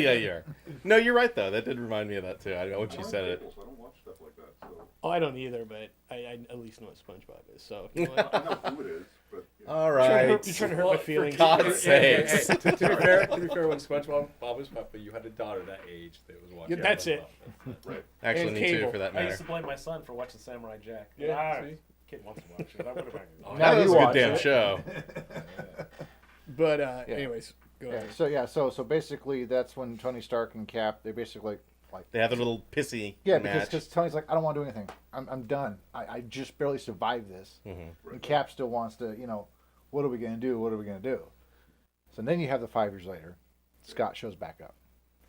Yeah, you are. No, you're right though. That did remind me of that too. I know when I you don't said have it. cable, so I don't watch stuff like that. So Oh, I don't either, but I at least know what SpongeBob is. So, you know what? I know who it is, but All You're right. trying to hurt my feelings. For God's sakes. To be fair, when SpongeBob was Puppy, you had a daughter that age that was watching. Yeah, that's it. SpongeBob. right. Actually, And me too, cable. for that I matter. used to blame my son for watching Samurai Jack. Yeah, Ah, see? kid wants to watch it. That would have been. Now That you was a good watch damn it. show. But anyways, go Yeah. ahead. So basically, that's when Tony Stark and Cap they basically like They have a little pissy yeah match. because Tony's like I don't want to do anything. I'm done. I just barely survived this. Mm-hmm. And Cap still wants to what are we gonna do? What are we gonna do? So then you have the 5 years later, Scott shows back up.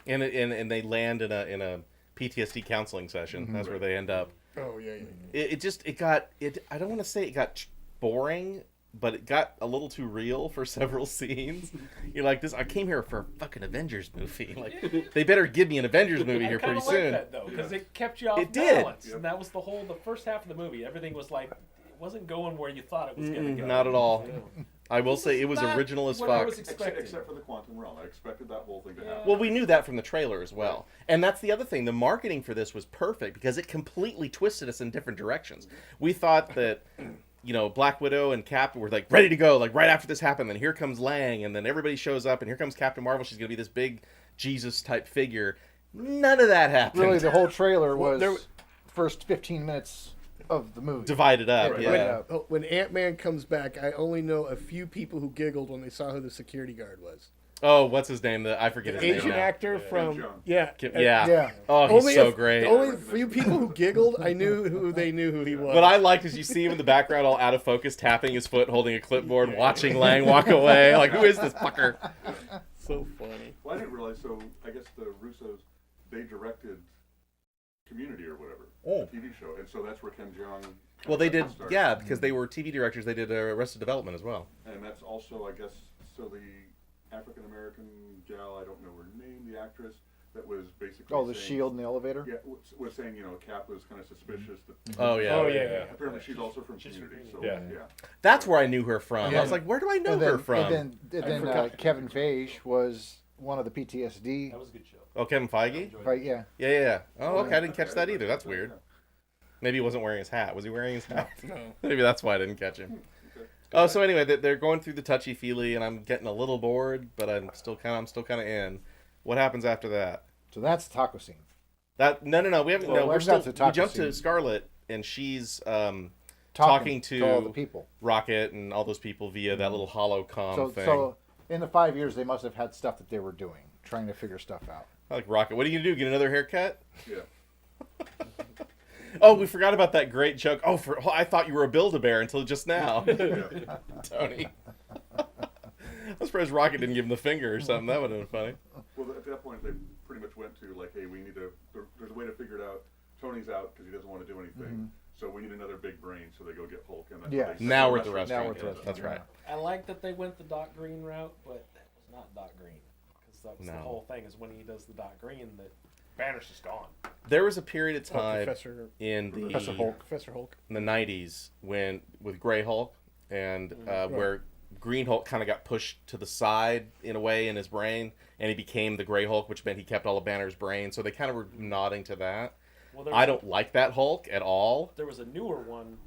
And they land in a PTSD counseling session. That's where they end up. Oh yeah. It got I don't want to say it got boring, but it got a little too real for several scenes. You're like, this. I came here for a fucking Avengers movie. Like, they better give me an Avengers movie here pretty Like soon. that though, because it kept you off It did. balance, and that was the first half of the movie. Everything was like, it wasn't going where you thought it was going to go. Not at all. I will say it was Not original as what I fuck. was expecting. Except for the quantum realm, I expected that whole thing to happen. Well, we knew that from the trailer as well. And that's the other thing. The marketing for this was perfect because it completely twisted us in different directions. We thought that, Black Widow and Cap were like ready to go, like right after this happened. Then here comes Lang, and then everybody shows up, and here comes Captain Marvel. She's going to be this big Jesus type figure. None of that happened. Really, the whole trailer Well, was there- first 15 minutes of the movie. Divided up, Right. yeah. When Ant-Man comes back, I only know a few people who giggled when they saw who the security guard was. Oh, what's his name? I forget his Asian name now. actor from John. yeah. Yeah. Yeah. Oh, he's Only so a- great. Only a few people who giggled. I knew who he was. What I liked is you see him in the background, all out of focus, tapping his foot, holding a clipboard, watching Lang walk away. Like, who is this fucker? so funny. Well, I didn't realize. So I guess the Russos they directed Community or whatever, the TV show, and so that's where Ken Jeong. Well, they did, started. yeah, because they were TV directors. They did Arrested Development as well. And that's also, I guess, so the African American gal, I don't know her name, the actress that was basically. Oh, the saying, shield in the elevator. Yeah, was saying Cap was kind of suspicious. That Oh yeah. Oh yeah. apparently she's also from Community. So Yeah. That's where I knew her from. I was like, where do I know And then, her from? And then Kevin Feige was one of the PTSD. That was a good show. Oh, Kevin Feige? Right? Yeah. Yeah. Oh, okay. I didn't catch that either. That's weird. Maybe he wasn't wearing his hat. Was he wearing his hat? No. Maybe that's why I didn't catch him. Oh, so anyway, they're going through the touchy feely, and I'm getting a little bored, but I'm still kind of in. What happens after that? So that's the taco scene. No. We haven't. Well, no, we're that's still. the We taco jumped to scene. Scarlet, and she's talking to all the people. Rocket and all those people via that little holocom thing. So in the 5 years, they must have had stuff that they were doing, trying to figure stuff out. I like Rocket. What are you gonna do? Get another haircut? Yeah. Oh, we forgot about that great joke. Oh, I thought you were a Build-A-Bear until just now, Tony. I'm surprised Rocket didn't give him the finger or something. That would have been funny. Well, at that point, they pretty much went to like, hey, we need to. There's a way to figure it out. Tony's out because he doesn't want to do anything. So we need another big brain. So they go get Hulk. And that's Yeah. what they Now said. we're at the Now restaurant. we're at the restaurant. That's right. I like that they went the Doc Green route, but that was not Doc Green. Because that was the No. whole thing, is when he does the Doc Green, that Banner's just gone. There was a period of Oh, time Professor in the Hulk. in the 90s with Gray Hulk and where Green Hulk kind of got pushed to the side in a way in his brain, and he became the Gray Hulk, which meant he kept all of Banner's brain. So they kind of were nodding to that. Well, there I was don't like that Hulk at all. There was a newer one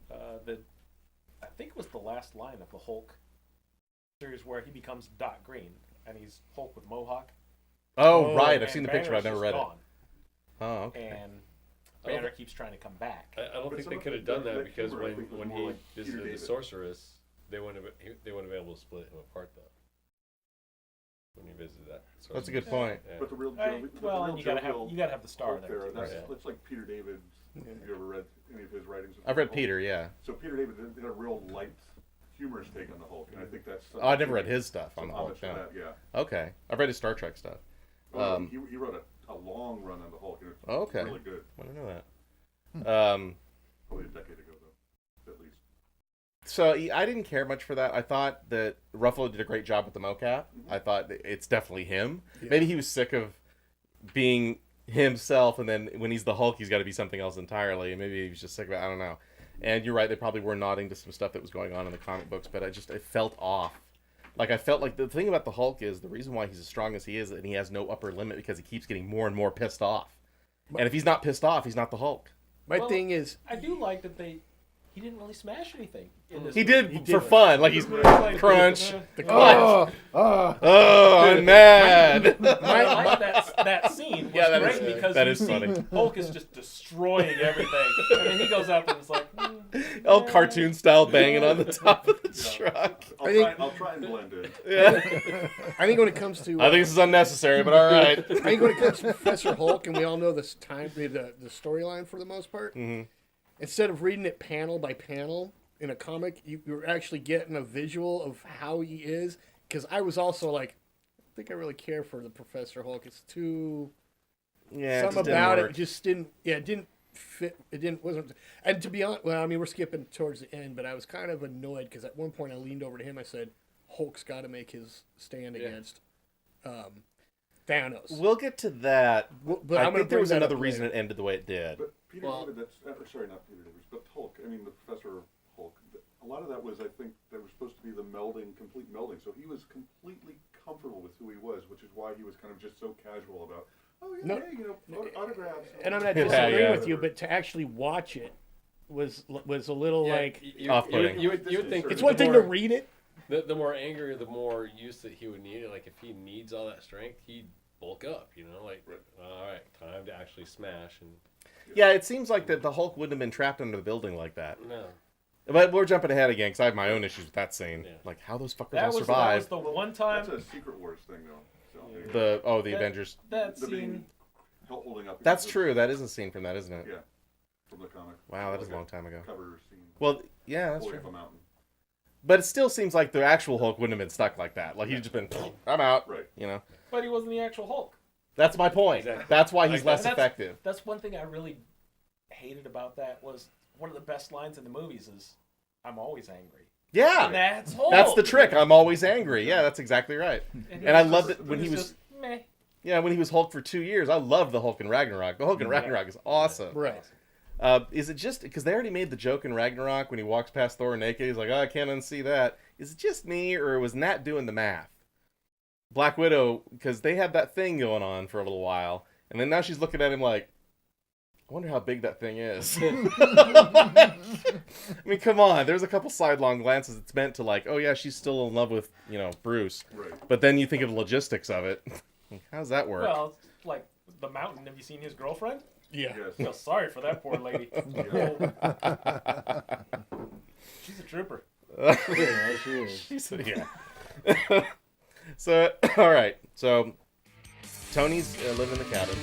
that I think was the last line of the Hulk series where he becomes Doc Green and he's Hulk with Mohawk. Oh, right. I've and seen the picture. I've Banner's never read just it. gone, Oh, okay. And Banner keeps trying to come back. I don't But think some they of could have the- done that that because humor, I think, was when more he like Peter visited the David. sorceress, they wouldn't have been able to split him apart though. When he visited that. That's a sorceress. good point. Yeah. But the real Well, and you gotta have the star Hulk there. Too, That's, right? that's like Peter David's Have you ever read any of his writings? I've read Hulk? Peter, yeah. So Peter David did a real light, humorous take on the Hulk, and I think that's. Oh, I never read his stuff on some the Hulk. homage to No. that, yeah. Okay, I've read his Star Trek stuff. He wrote a long run on the Hulk, and it's Okay. really good. I don't know that. Probably a decade ago, though, at least. So I didn't care much for that. I thought that Ruffalo did a great job with the mocap. I thought that it's definitely him. Yeah. Maybe he was sick of being himself, and then when he's the Hulk, he's got to be something else entirely. Maybe he was just sick of it. I don't know. And you're right; they probably were nodding to some stuff that was going on in the comic books, but it felt off. Like I felt like the thing about the Hulk is the reason why he's as strong as he is, and he has no upper limit because he keeps getting more and more pissed off. And if he's not pissed off, he's not the Hulk. My Well, thing is, I do like that he didn't really smash anything in this He movie. did for fun, like he's Like, crunch. the Oh, I'm mad. I like that scene. Was Yeah, that great is- because that you is see funny. Hulk is just destroying everything, and then he goes out there and it's like, All cartoon style banging on the top of the truck. I'll try and blend in. Yeah. I think when it comes to, I think this is unnecessary, but all right. I think when it comes to Professor Hulk, and we all know this time, the storyline for the most part. Mhm. Instead of reading it panel by panel in a comic, you're actually getting a visual of how he is. Because I was also like, I don't think I really care for the Professor Hulk. It's too Yeah, something about it just didn't. Yeah, it didn't fit. Wasn't. And to be honest, well, I mean, we're skipping towards the end, but I was kind of annoyed because at one point I leaned over to him. I said, Hulk's got to make his stand against Thanos. We'll get to that. But I I'm gonna think there bring was that another up reason later. it ended the way it did. But Peter Well- David, sorry, not Peter David, but Hulk. I mean, the Professor Hulk. A lot of that was, I think, there was supposed to be the complete melding. So he was completely comfortable with who he was, which is why he was kind of just so casual about, oh yeah, No. hey, autographs. And I'm not Yeah, disagreeing yeah. with you, but to actually watch it was a little like. Off-putting. You would think It's the one thing more- to read it. The more angry, the more use that he would need it. Like if he needs all that strength, he'd bulk up. Like, Right. all right, time to actually smash. And Yeah, it seems like that the Hulk wouldn't have been trapped under the building like that. no, But we're jumping ahead again because I have my own issues with that scene. Yeah. Like how those fuckers that all was survive. the one time That's a Secret Wars thing, though. So, anyway. The That- Avengers. that The being scene. holding up. That's against true. That is a scene from that, isn't it? Yeah, from the comic. Wow, that is Like a long time ago. Cover scene. Well, yeah, that's Holding true. up a mountain. But it still seems like the actual Hulk wouldn't have been stuck like that. Like he'd just been, I'm out. Right. You know. But he wasn't the actual Hulk. That's my point. Exactly. That's why he's Like, less that's- effective. That's one thing I really hated about that was one of the best lines in the movies is, "I'm always angry." Yeah. And that's Hulk. That's the trick. I'm always angry. Yeah, that's exactly right. And And I was loved just- it when he was just meh. Yeah, when he was Hulk for 2 years. I loved the Hulk in Ragnarok. The Hulk in Ragnarok is awesome. Right. Is it just because they already made the joke in Ragnarok when he walks past Thor naked? He's like, oh, I can't unsee that. Is it just me, or was Nat doing the math? Black Widow, because they had that thing going on for a little while, and then now she's looking at him like, I wonder how big that thing is. I mean, come on. There's a couple sidelong glances. It's meant to like, oh yeah, she's still in love with Bruce. Right. But then you think of the logistics of it. How does that work? Well, it's like the Mountain. Have you seen his girlfriend? Yeah. Yes. I feel sorry for that poor lady. She's a trooper. Yeah, she is. Yeah. So, all right. So, Tony's living in the cabin.